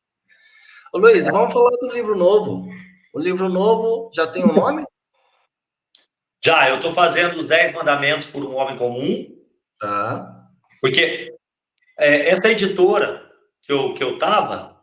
Ô, Luiz, vamos falar do livro novo. O livro novo já tem um nome? Já, eu estou fazendo os 10 mandamentos por um homem comum, Tá. porque essa editora que eu estava,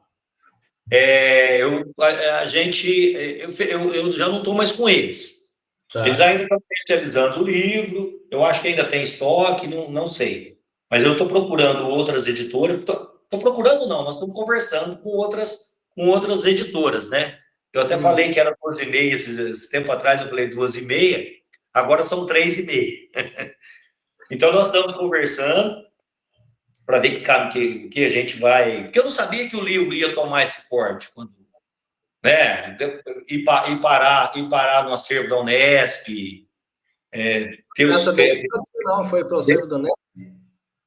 a gente, eu já não estou mais com eles. Eles Tá. ainda estão especializando o livro, eu acho que ainda tem estoque, não sei. Mas eu estou procurando outras editoras, estou procurando não, nós estamos conversando com outras editoras, né? Eu até Hum. falei que era 2h30, esse tempo atrás eu falei 2h30, agora são 3h30. Então nós estamos conversando para ver que a gente vai. Porque eu não sabia que o livro ia tomar esse porte, né? E parar no acervo da Unesp, ter Essa os. daí eu não sabia, não. Foi para o acervo da Unesp?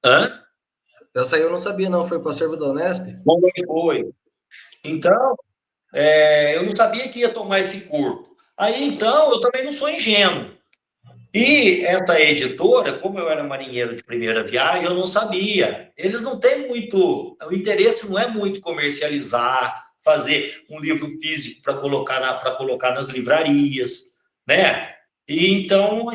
Hã? Essa aí eu não sabia, não. Foi para o acervo da Unesp? Como é que foi? Então, eu não sabia que ia tomar esse corpo. Aí, então, eu também não sou ingênuo. E essa editora, como eu era marinheiro de primeira viagem, eu não sabia. Eles não têm muito. O interesse não é muito comercializar, fazer um livro físico para colocar nas livrarias, né? E então eu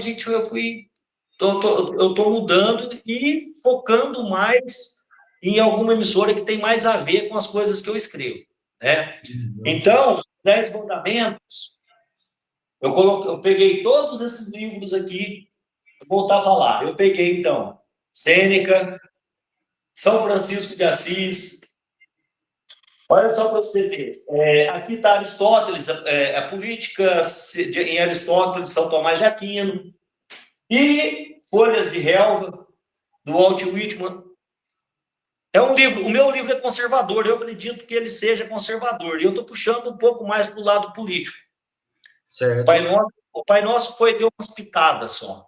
estou mudando e focando mais em alguma emissora que tem mais a ver com as coisas que eu escrevo, né? Então, 10 mandamentos, eu peguei todos esses livros aqui, vou voltar a falar. Eu peguei, então, Sêneca, São Francisco de Assis. Olha só para você ver. Aqui está Aristóteles, a política em Aristóteles, São Tomás de Aquino. E Folhas de Relva, do Walt Whitman. É um livro, o meu livro é conservador, eu acredito que ele seja conservador, e eu estou puxando um pouco mais para o lado político. Certo. O Pai Nosso deu umas pitadas só.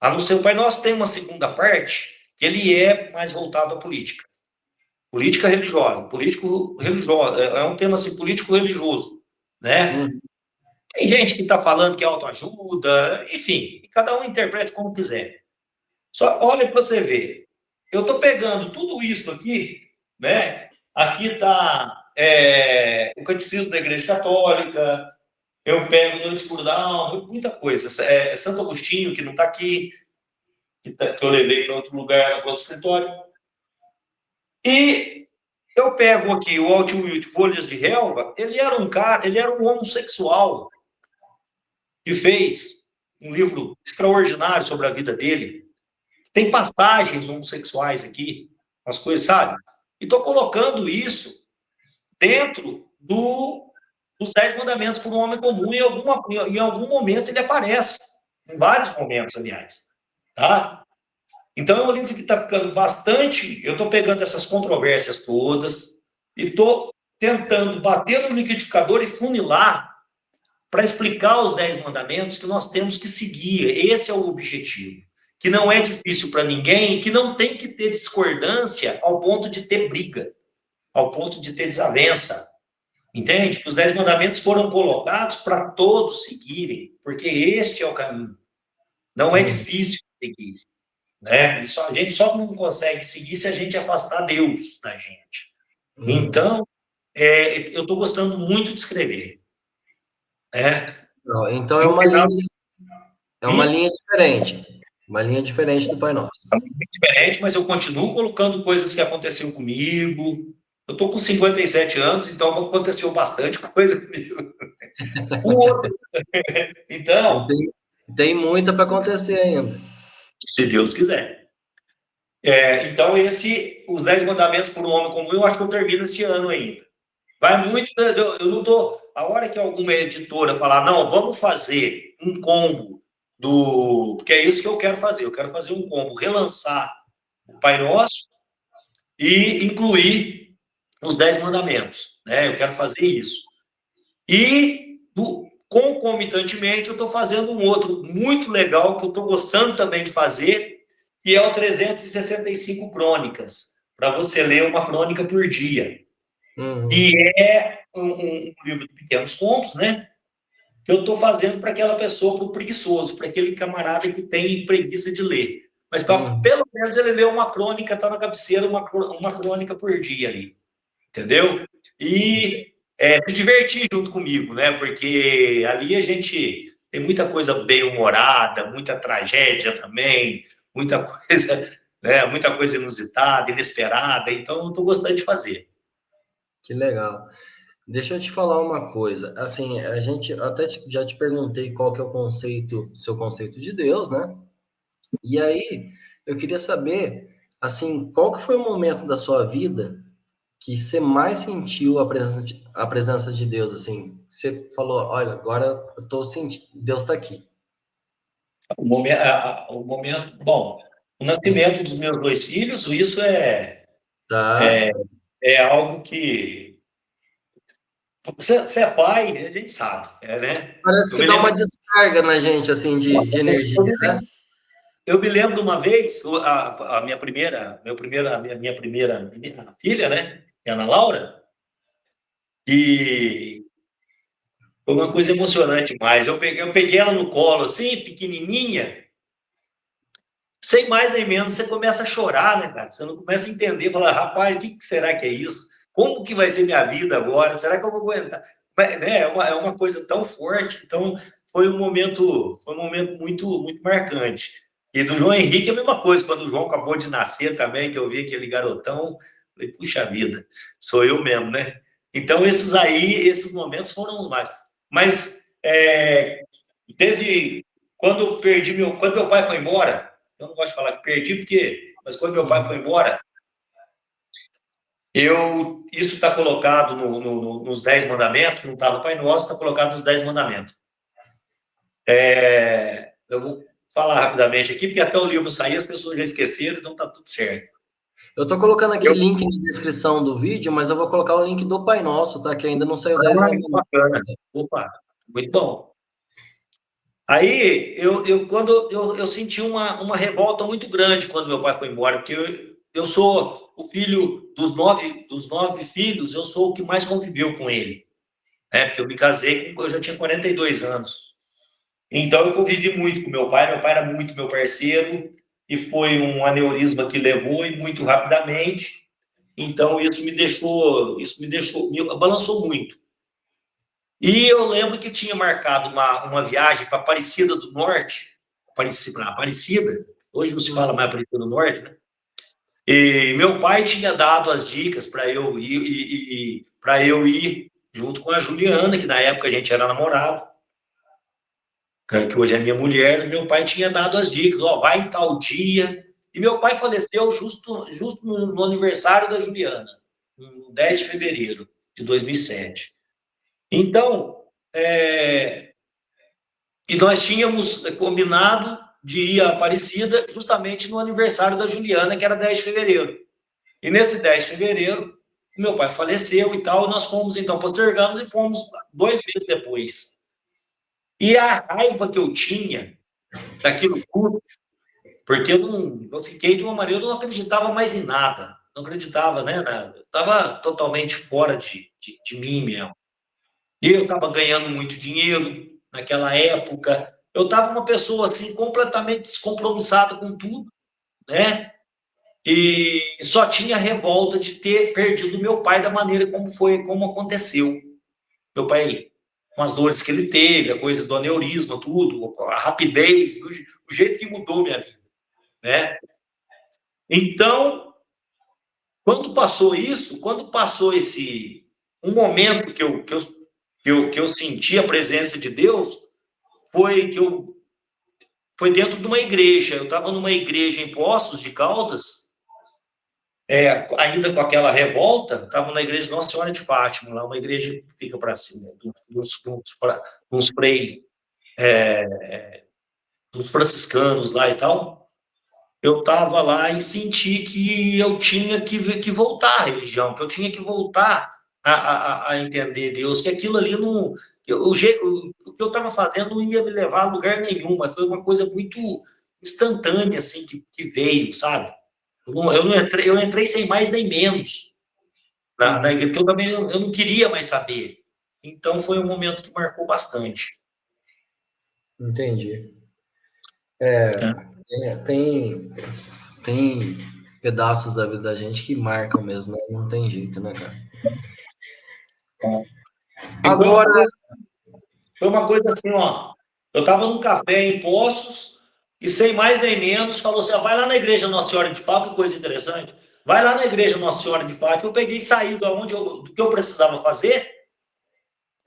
A não ser o Pai Nosso tem uma segunda parte que ele é mais voltado à política. Política religiosa. Político religioso. É um tema assim, político-religioso. Né? Hum. Tem gente que está falando que é autoajuda, enfim, cada um interprete como quiser. Só olha para você ver. Eu estou pegando tudo isso aqui, né? Aqui está o Catecismo da Igreja Católica, eu pego no Escurdão, muita coisa. Santo Agostinho, que não está aqui, que eu levei para outro lugar, para outro escritório. E eu pego aqui o Walt Whitman, Folhas de Relva, ele era um cara, ele era um homossexual que fez um livro extraordinário sobre a vida dele. Tem passagens homossexuais aqui, umas coisas, sabe? E estou colocando isso dentro dos 10 mandamentos para um homem comum, em algum momento ele aparece, em vários momentos, aliás. Tá? Então, é um livro que está ficando bastante... Eu estou pegando essas controvérsias todas e estou tentando bater no liquidificador e funilar para explicar os 10 mandamentos que nós temos que seguir. Esse é o objetivo. Que não é difícil para ninguém, que não tem que ter discordância ao ponto de ter briga, ao ponto de ter desavença. Entende? Os 10 mandamentos foram colocados para todos seguirem, porque este é o caminho. Não é difícil seguir. Né? A gente só não consegue seguir se a gente afastar Deus da gente. Então, eu estou gostando muito de escrever. Né? Então é uma linha diferente. Uma linha diferente do Pai Nosso. É muito diferente, mas eu continuo colocando coisas que aconteceram comigo. Eu estou com 57 anos, então aconteceu bastante coisa comigo. Então... Tem muita para acontecer ainda. Se Deus quiser. Então, os 10 mandamentos por um homem comum, eu acho que eu termino esse ano ainda. Vai muito... Eu não estou... A hora que alguma editora falar, não, vamos fazer um combo porque é isso que eu quero fazer. Eu quero fazer um combo, relançar o Pai Nosso e incluir os 10 mandamentos. Né? Eu quero fazer isso. E, concomitantemente, eu estou fazendo um outro muito legal, que eu estou gostando também de fazer, que é o 365 Crônicas, para você ler uma crônica por dia. Que é um livro de pequenos contos, né? Que eu estou fazendo para aquela pessoa, para o preguiçoso, para aquele camarada que tem preguiça de ler. Mas para pelo menos ele ler uma crônica, está na cabeceira, uma crônica por dia ali. Entendeu? E se divertir junto comigo, né? Porque ali a gente tem muita coisa bem-humorada, muita tragédia também, muita coisa, né? Muita coisa inusitada, inesperada. Então, eu estou gostando de fazer. Que legal. Deixa eu te falar uma coisa. Assim, a gente até já te perguntei qual que é o seu conceito de Deus, né? E aí, eu queria saber, assim, qual que foi o momento da sua vida que você mais sentiu a presença de Deus, assim? Você falou, olha, agora eu tô sentindo, Deus está aqui. O momento, bom, o nascimento dos meus 2 filhos, isso é algo que... Você é pai, a gente sabe, né? Parece que dá uma descarga na gente, assim, de energia, né? Eu me lembro uma vez, a minha primeira filha, né? É a Ana Laura, e foi uma coisa emocionante demais. Eu peguei ela no colo, assim, pequenininha, sem mais nem menos, você começa a chorar, né, cara? Você não começa a entender, fala, rapaz, o que será que é isso? Como que vai ser minha vida agora? Será que eu vou aguentar? Né? É uma coisa tão forte. Então, foi um momento muito, muito marcante. E do João Henrique é a mesma coisa. Quando o João acabou de nascer também, que eu vi aquele garotão, falei, puxa vida, sou eu mesmo, né? Então, esses momentos foram os mais. Mas quando meu pai foi embora, eu não gosto de falar que perdi, mas quando meu pai foi embora, isso está colocado nos 10 mandamentos, não está no Pai Nosso, está colocado nos 10 mandamentos. Eu vou falar rapidamente aqui, porque até o livro sair as pessoas já esqueceram, então está tudo certo. Eu estou colocando aqui o link na descrição do vídeo, mas eu vou colocar o link do Pai Nosso, tá? Que ainda não saiu 10 mandamentos. Bacana. Opa, muito bom. Aí, quando eu senti uma revolta muito grande quando meu pai foi embora, porque eu sou o filho dos nove filhos, eu sou o que mais conviveu com ele, né? Porque eu me casei, eu já tinha 42 anos. Então, eu convivi muito com meu pai era muito meu parceiro, e foi um aneurisma que levou, e muito rapidamente. Então, isso me balançou muito. E eu lembro que tinha marcado uma viagem para Aparecida do Norte, Aparecida, hoje não se fala mais Aparecida do Norte, né? E meu pai tinha dado as dicas para eu ir junto com a Juliana, que na época a gente era namorado, que hoje é minha mulher. Meu pai tinha dado as dicas, vai em tal dia, E meu pai faleceu justo no aniversário da Juliana, no 10 de fevereiro de 2007. Então, e nós tínhamos combinado de ir à Aparecida justamente no aniversário da Juliana, que era 10 de fevereiro. E nesse 10 de fevereiro, meu pai faleceu e tal, nós fomos, então, postergamos e fomos 2 meses depois. E a raiva que eu tinha daquilo tudo, porque eu fiquei de uma maneira, eu não acreditava mais em nada, não acreditava, né? Estava totalmente fora de mim mesmo. E eu estava ganhando muito dinheiro naquela época, eu estava uma pessoa assim, completamente descompromissada com tudo, né? E só tinha revolta de ter perdido meu pai da maneira como aconteceu. Meu pai, com as dores que ele teve, a coisa do aneurisma, tudo, a rapidez, o jeito que mudou minha vida, né? Então, quando passou um momento que eu senti a presença de Deus, foi dentro de uma igreja. Eu estava numa igreja em Poços de Caldas, ainda com aquela revolta, estava na igreja de Nossa Senhora de Fátima, lá uma igreja que fica para cima, dos franciscanos lá e tal. Eu estava lá e senti que eu tinha que voltar à religião, que eu tinha que voltar a entender Deus, que aquilo ali não... O que eu estava fazendo não ia me levar a lugar nenhum, mas foi uma coisa muito instantânea, assim, que veio, sabe? Eu entrei sem mais nem menos na igreja, porque eu também eu não queria mais saber. Então, foi um momento que marcou bastante. Entendi. Né? Tem pedaços da vida da gente que marcam mesmo, né? Não tem jeito, né, cara? Agora, Foi uma coisa assim, ó. Eu estava num café em Poços e, sem mais nem menos, falou assim: ó, vai lá na igreja Nossa Senhora de Fátima, que coisa interessante. Vai lá na igreja Nossa Senhora de Fátima. Eu peguei e saí do que eu precisava fazer.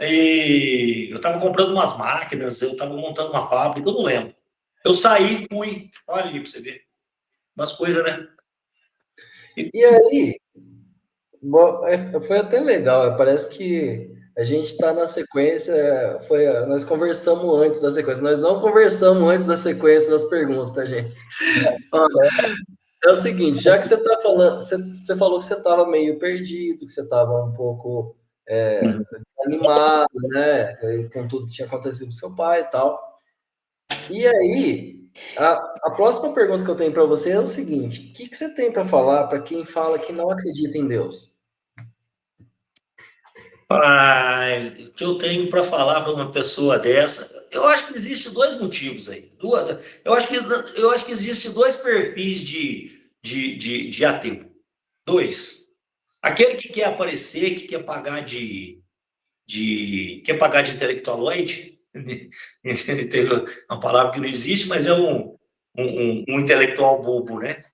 E eu estava comprando umas máquinas, eu estava montando uma fábrica, eu não lembro. Eu saí, fui. Olha ali para você ver. Umas coisas, né? e aí, foi até legal, parece que a gente está na sequência, nós conversamos antes da sequência, nós não conversamos antes da sequência das perguntas, gente. É o seguinte, já que você está falando, você falou que você estava meio perdido, que você estava um pouco desanimado, né, com tudo que tinha acontecido com seu pai e tal. E aí, a próxima pergunta que eu tenho para você é o seguinte: o que você tem para falar para quem fala que não acredita em Deus? O que eu tenho para falar para uma pessoa dessa, eu acho que existe 2 motivos aí. Eu acho que existe 2 perfis de ateu. 2. Aquele que quer aparecer, que quer pagar quer pagar de intelectualoide, é uma palavra que não existe, mas é um intelectual bobo, né?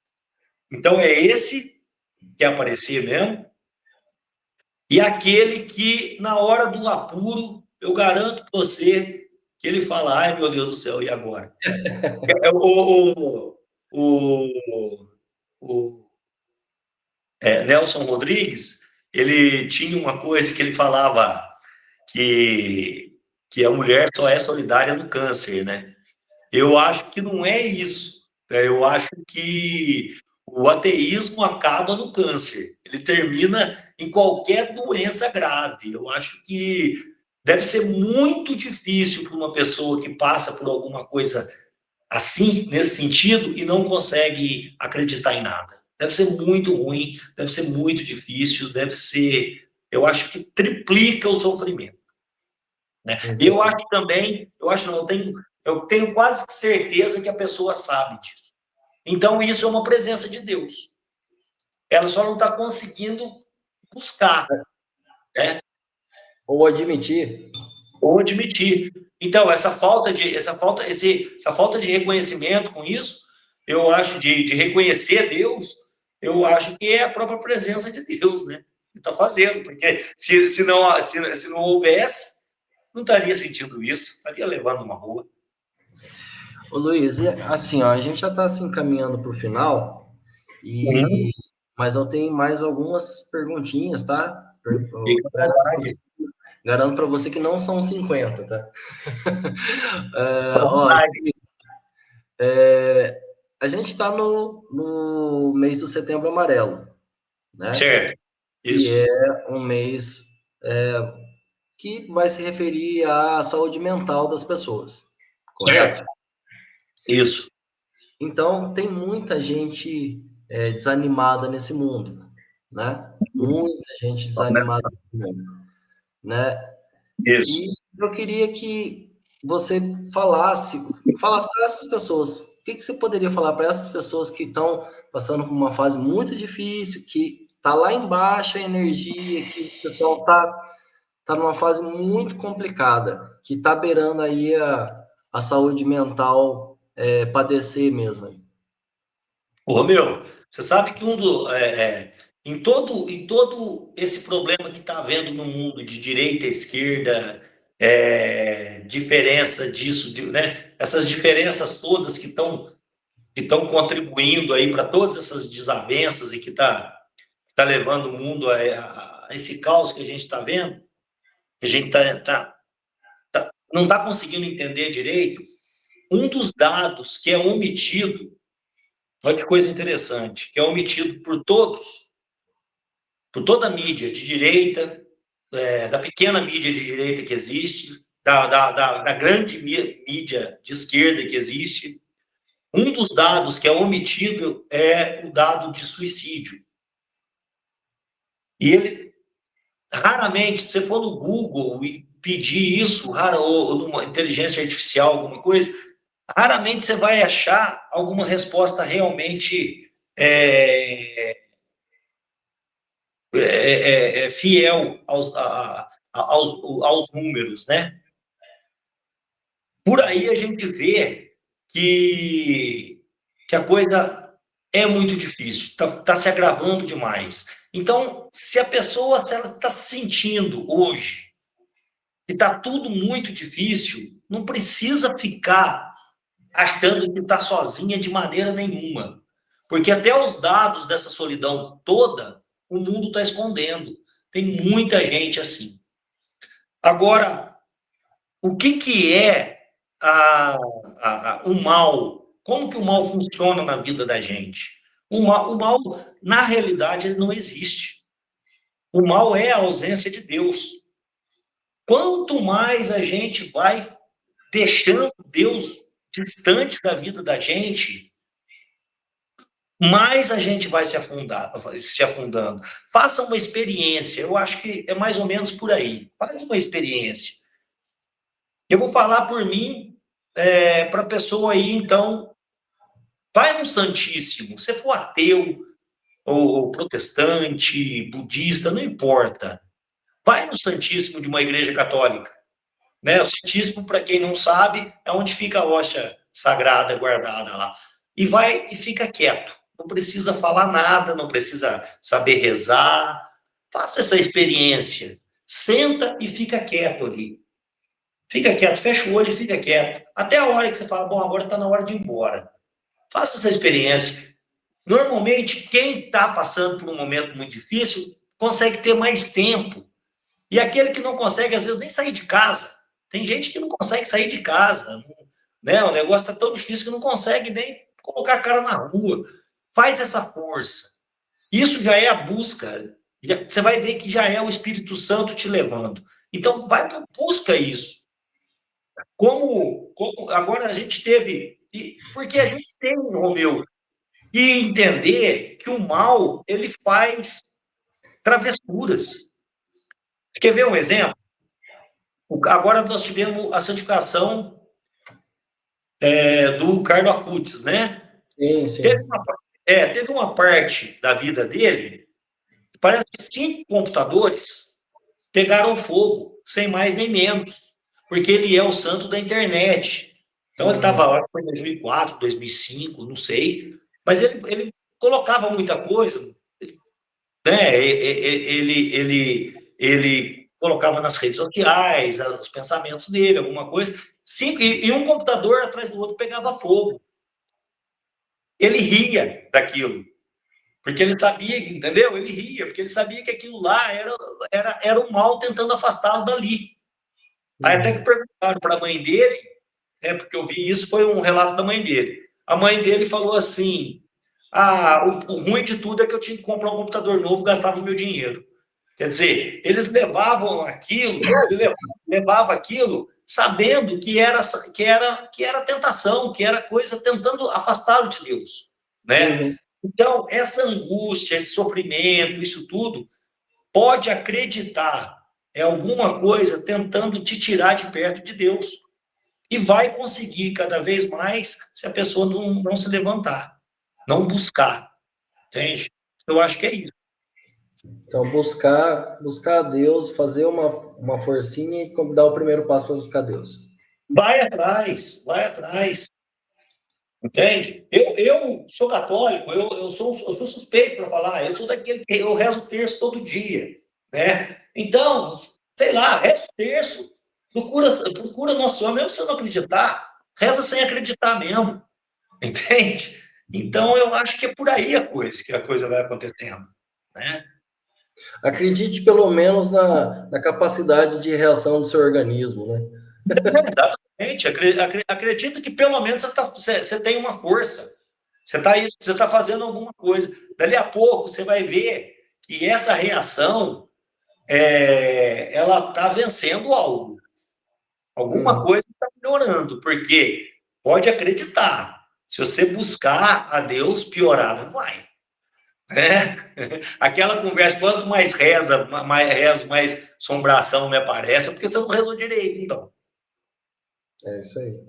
Então é esse que quer aparecer mesmo. E aquele que, na hora do apuro, eu garanto para você que ele fala: ai, meu Deus do céu, e agora? O, o Nelson Rodrigues, ele tinha uma coisa que ele falava que a mulher só é solidária no câncer, né? Eu acho que não é isso. Eu acho que o ateísmo acaba no câncer. Ele termina em qualquer doença grave. Eu acho que deve ser muito difícil para uma pessoa que passa por alguma coisa assim, nesse sentido, e não consegue acreditar em nada. Deve ser muito ruim, deve ser muito difícil, deve ser... Eu acho que triplica o sofrimento. Né? E eu acho também, eu tenho quase certeza que a pessoa sabe disso. Então, isso é uma presença de Deus. Ela só não está conseguindo buscar, né? Ou admitir? Ou admitir. Então, essa falta de reconhecimento com isso, eu acho, de reconhecer Deus, eu acho que é a própria presença de Deus, né? Que está fazendo, porque se não houvesse, não estaria sentindo isso, estaria levando uma rua. Ô Luiz, e assim, ó, a gente já está se encaminhando para o final, Uhum. mas eu tenho mais algumas perguntinhas, tá? Eu Fica à vontade. garanto para você que não são 50, tá? À Ó, vontade. a gente está no mês do Setembro Amarelo, né? Certo. Que Isso. é um mês que vai se referir à saúde mental das pessoas, Certo. correto? Isso. Então, tem muita gente desanimada nesse mundo, né? Muita gente desanimada nesse mundo, né? Isso. E eu queria que você falasse para essas pessoas, o que você poderia falar para essas pessoas que estão passando por uma fase muito difícil, que está lá embaixo a energia, que o pessoal está numa fase muito complicada, que está beirando aí a saúde mental padecer mesmo. Aí. Ô, meu, você sabe que em todo esse problema que está havendo no mundo de direita, esquerda, diferença disso, né? Essas diferenças todas que estão contribuindo aí para todas essas desavenças e que tá levando o mundo a esse caos que a gente está vendo, que a gente não está conseguindo entender direito. Um dos dados que é omitido, olha que coisa interessante, que é omitido por toda a mídia de direita, da pequena mídia de direita que existe, da grande mídia de esquerda que existe. Um dos dados que é omitido é o dado de suicídio. E ele, raramente, se você for no Google e pedir isso, ou numa inteligência artificial, alguma coisa, raramente você vai achar alguma resposta realmente fiel aos números, né? Por aí a gente vê que a coisa é muito difícil, está se agravando demais. Então, se a pessoa está se sentindo hoje que está tudo muito difícil, não precisa ficar achando que está sozinha de maneira nenhuma. Porque até os dados dessa solidão toda, o mundo está escondendo. Tem muita gente assim. Agora, o que é o mal? Como que o mal funciona na vida da gente? O mal, na realidade, ele não existe. O mal é a ausência de Deus. Quanto mais a gente vai deixando Deus distante da vida da gente, mais a gente vai se afundando. Faça uma experiência, eu acho que é mais ou menos por aí. Faz uma experiência. Eu vou falar por mim, para a pessoa aí, então, vai no Santíssimo. Se for ateu, ou protestante, budista, não importa. Vai no Santíssimo de uma igreja católica. Né? O Santíssimo, para quem não sabe, é onde fica a hóstia sagrada guardada lá. E vai e fica quieto. Não precisa falar nada, não precisa saber rezar. Faça essa experiência. Senta e fica quieto ali. Fica quieto, fecha o olho e fica quieto. Até a hora que você fala, bom, agora está na hora de ir embora. Faça essa experiência. Normalmente, quem está passando por um momento muito difícil consegue ter mais tempo. E aquele que não consegue, às vezes, nem sair de casa. Tem gente que não consegue sair de casa. Né? O negócio está tão difícil que não consegue nem colocar a cara na rua. Faz essa força. Isso já é a busca. Você vai ver que já é o Espírito Santo te levando. Então, vai busca isso. Como agora a gente teve. Porque a gente tem, Romeu, e entender que o mal ele faz travessuras. Quer ver um exemplo? Agora nós tivemos a santificação do Carlo Acutis, né? Sim, Teve sim. uma, teve uma parte da vida dele, parece que 5 computadores pegaram fogo, sem mais nem menos, porque ele é o santo da internet. Então ele estava lá, foi em 2004, 2005, não sei, mas ele colocava muita coisa, né? Ele colocava nas redes sociais os pensamentos dele, alguma coisa. e um computador atrás do outro pegava fogo. Ele ria daquilo, porque ele sabia, entendeu? Ele ria, porque ele sabia que aquilo lá era o mal tentando afastá-lo dali. Aí até que perguntaram para a mãe dele, porque eu vi isso, foi um relato da mãe dele. A mãe dele falou assim, o ruim de tudo é que eu tinha que comprar um computador novo, gastava o meu dinheiro. Quer dizer, eles levavam aquilo sabendo que era tentação, que era coisa tentando afastá-lo de Deus, né? Uhum. Então, essa angústia, esse sofrimento, isso tudo, pode acreditar em alguma coisa tentando te tirar de perto de Deus. E vai conseguir cada vez mais se a pessoa não se levantar, não buscar, entende? Eu acho que é isso. Então, buscar a Deus, fazer uma forcinha e dar o primeiro passo para buscar Deus. Vai atrás. Entende? Eu sou católico, eu sou suspeito para falar, eu sou daquele que eu rezo o terço todo dia, né? Então, sei lá, rezo o terço, procura Nossa Senhora, mesmo se você não acreditar, reza sem acreditar mesmo, entende? Então, eu acho que é por aí que a coisa vai acontecendo, né? Acredite pelo menos na capacidade de reação do seu organismo, né? Exatamente. Acredita que pelo menos você tem uma força. Você tá fazendo alguma coisa. Dali a pouco você vai ver que essa reação ela está vencendo algo. Alguma coisa está melhorando, porque pode acreditar. Se você buscar a Deus, piorar não vai. Né? Aquela conversa, quanto mais rezo, mais assombração me aparece, é porque você não rezou direito, então. É isso aí.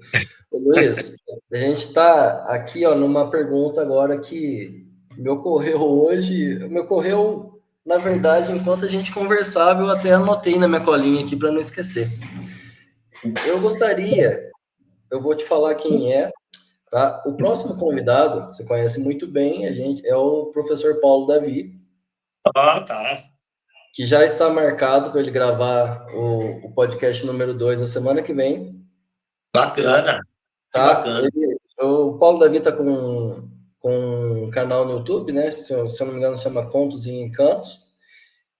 Ô, Luiz, a gente está aqui, ó, numa pergunta agora que me ocorreu, na verdade, enquanto a gente conversava, eu até anotei na minha colinha aqui para não esquecer. Eu vou te falar quem é, tá? O próximo convidado, você conhece muito bem, é o professor Paulo Davi, Ah, tá. que já está marcado para ele gravar o podcast número 2 na semana que vem. Bacana. Que Tá? bacana. O Paulo Davi tá com um canal no YouTube, né? Se eu não me engano, chama Contos e Encantos.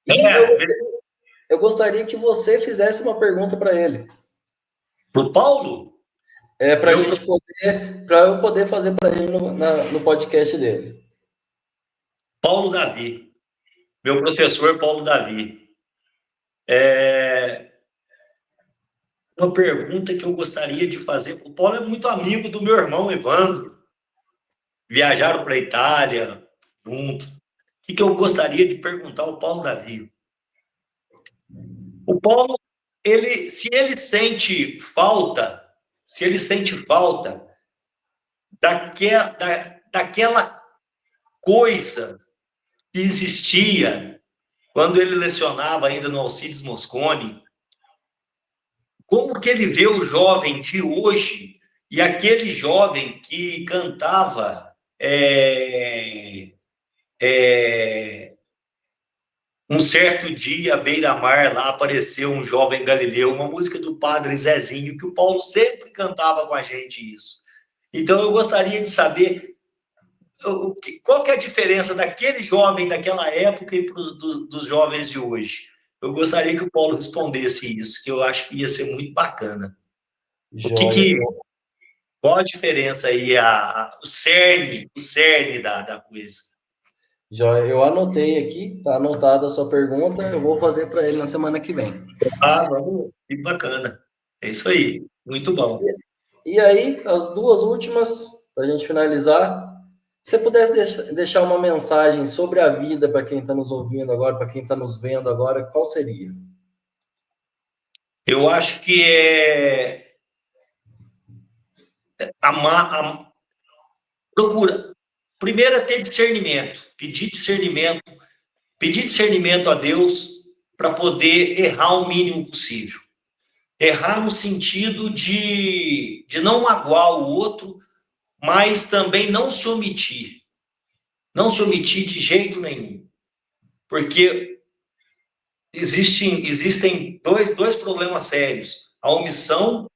E eu gostaria que você fizesse uma pergunta para ele. Pro Paulo? Para eu poder fazer para ele no podcast dele. Paulo Davi. Meu professor Paulo Davi. Uma pergunta que eu gostaria de fazer. O Paulo é muito amigo do meu irmão Evandro. Viajaram para a Itália junto. O que eu gostaria de perguntar ao Paulo Davi? O Paulo, se ele sente falta daquela coisa que existia quando ele lecionava ainda no Alcides Mosconi, como que ele vê o jovem de hoje e aquele jovem que cantava um certo dia, à beira-mar, lá apareceu um jovem galileu, uma música do Padre Zezinho, que o Paulo sempre cantava com a gente isso. Então, eu gostaria de saber qual que é a diferença daquele jovem daquela época e dos jovens de hoje. Eu gostaria que o Paulo respondesse isso, que eu acho que ia ser muito bacana. Qual a diferença aí, o cerne da coisa? Joia, eu anotei aqui, tá anotada a sua pergunta, eu vou fazer para ele na semana que vem. Vamos, que bacana. É isso aí, muito bom. E aí, as duas últimas, para a gente finalizar, se você pudesse deixar uma mensagem sobre a vida para quem está nos ouvindo agora, para quem está nos vendo agora, qual seria? Eu acho que procura. Primeiro é ter discernimento, pedir discernimento a Deus para poder errar o mínimo possível. Errar no sentido de não magoar o outro, mas também não se omitir. Não se omitir de jeito nenhum. Porque existem dois problemas sérios: a omissão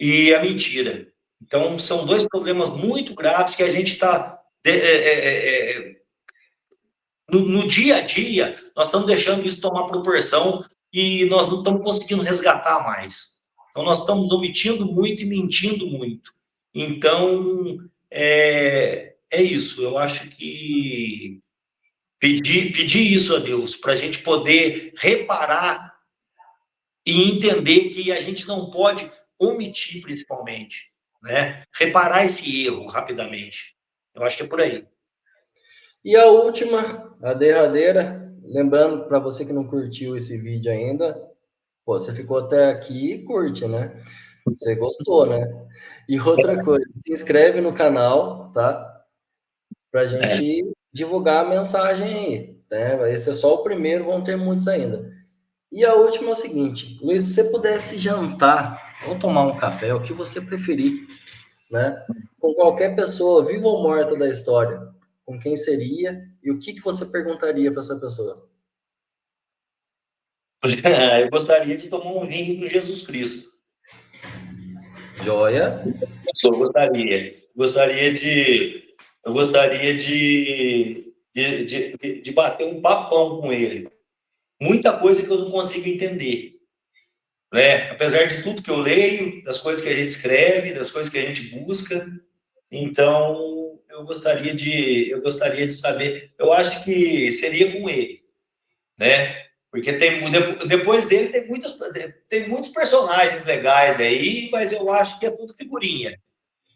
e a mentira. Então, são dois problemas muito graves que a gente está... no dia a dia, nós estamos deixando isso tomar proporção e nós não estamos conseguindo resgatar mais. Então, nós estamos omitindo muito e mentindo muito. Então, é isso. Eu acho que pedir isso a Deus, para a gente poder reparar e entender que a gente não pode omitir, principalmente, né? Reparar esse erro rapidamente. Eu acho que é por aí. E a última, a derradeira, lembrando para você que não curtiu esse vídeo ainda, pô, você ficou até aqui e curte, né? Você gostou, né? E outra coisa, se inscreve no canal, tá? Pra gente divulgar a mensagem aí, né? Esse é só o primeiro, vão ter muitos ainda. E a última é o seguinte, Luiz, se você pudesse jantar ou tomar um café, o que você preferir, né? Com qualquer pessoa, viva ou morta da história, com quem seria e o que você perguntaria para essa pessoa? Eu gostaria de tomar um vinho do Jesus Cristo. Joia? Eu gostaria de bater um papão com ele. Muita coisa que eu não consigo entender, né? Apesar de tudo que eu leio, das coisas que a gente escreve, das coisas que a gente busca. Então, eu gostaria de saber. Eu acho que seria com ele, né? Porque depois dele tem muitos personagens legais aí, mas eu acho que é tudo figurinha,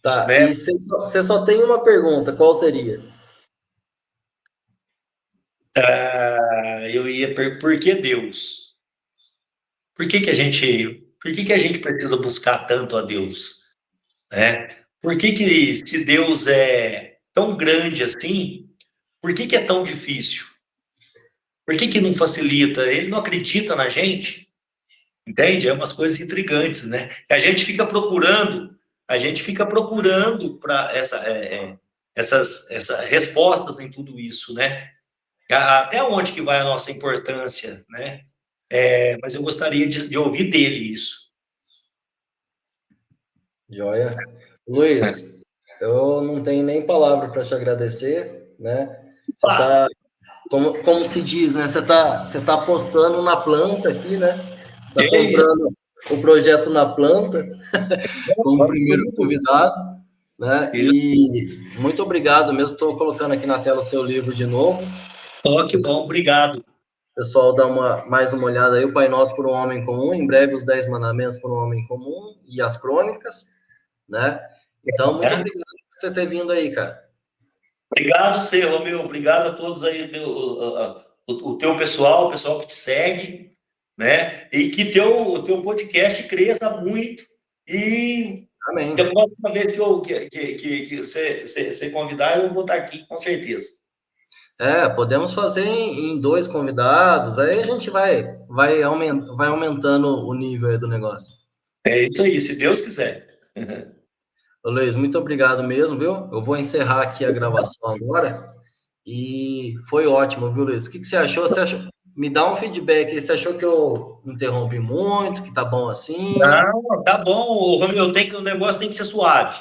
Tá, né? e você só tem uma pergunta, qual seria? Por que Deus? Por que a gente precisa buscar tanto a Deus, né? Se Deus é tão grande assim, por que é tão difícil? Por que não facilita? Ele não acredita na gente, entende? É umas coisas intrigantes, né? A gente fica procurando para essas respostas em tudo isso, né? Até onde que vai a nossa importância, né? Mas eu gostaria de ouvir dele isso. Joia? Luiz, eu não tenho nem palavra para te agradecer, né? Você tá, como se diz, né? Você tá apostando na planta aqui, né? Tá É isso. comprando o projeto na planta, como Vamos primeiro tudo. convidado, né? Isso. E muito obrigado mesmo. Estou colocando aqui na tela o seu livro de novo. Ó, que bom, obrigado. Pessoal, dá mais uma olhada aí, o Pai Nosso por um Homem Comum, em breve os 10 Mandamentos por um Homem Comum e as Crônicas, né? Então, muito obrigado por você ter vindo aí, cara. Obrigado, Cê, Romeu. Obrigado a todos aí, o teu pessoal, o pessoal que te segue, né? E que o teu podcast cresça muito. E Amém. da próxima vez que você convidar, eu vou estar aqui, com certeza. Podemos fazer em 2 convidados, aí a gente vai aumentando o nível aí do negócio. É isso aí, se Deus quiser. Ô, Luiz, muito obrigado mesmo, viu? Eu vou encerrar aqui a gravação agora. E foi ótimo, viu, Luiz? O que você achou? Me dá um feedback aí. Você achou que eu interrompi muito, que tá bom assim? Não, tá bom, Romeu, o negócio tem que ser suave.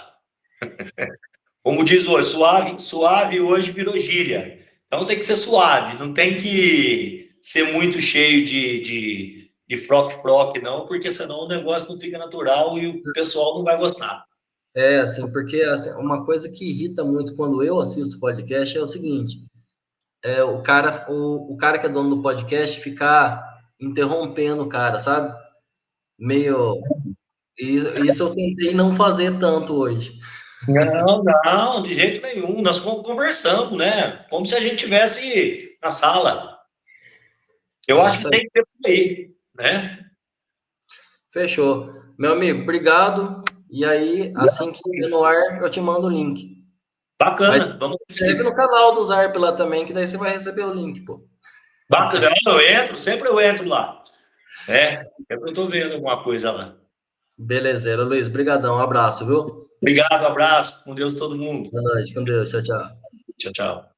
Como diz hoje, suave hoje virou gíria. Então tem que ser suave, não tem que ser muito cheio de froque, não, porque senão o negócio não fica natural e o pessoal não vai gostar. Assim, porque assim, uma coisa que irrita muito quando eu assisto podcast é o seguinte: o cara que é dono do podcast ficar interrompendo o cara, sabe? Meio. Isso eu tentei não fazer tanto hoje. Não, não, de jeito nenhum. Nós conversamos, né? Como se a gente tivesse na sala. Eu É acho isso que aí. tem que ter por aí, né? Fechou. Meu amigo, obrigado. E aí, assim que estiver no ar, eu te mando o link. Mas Bacana, vamos se inscreve no seguir. canal do Zarp lá também, que daí você vai receber o link, pô. Bacana, sempre eu entro lá. Sempre eu estou vendo alguma coisa lá. Beleza, Luiz. Brigadão. Um abraço, viu? Obrigado, abraço, com Deus todo mundo. Boa noite, com Deus. Tchau, tchau. Tchau, tchau.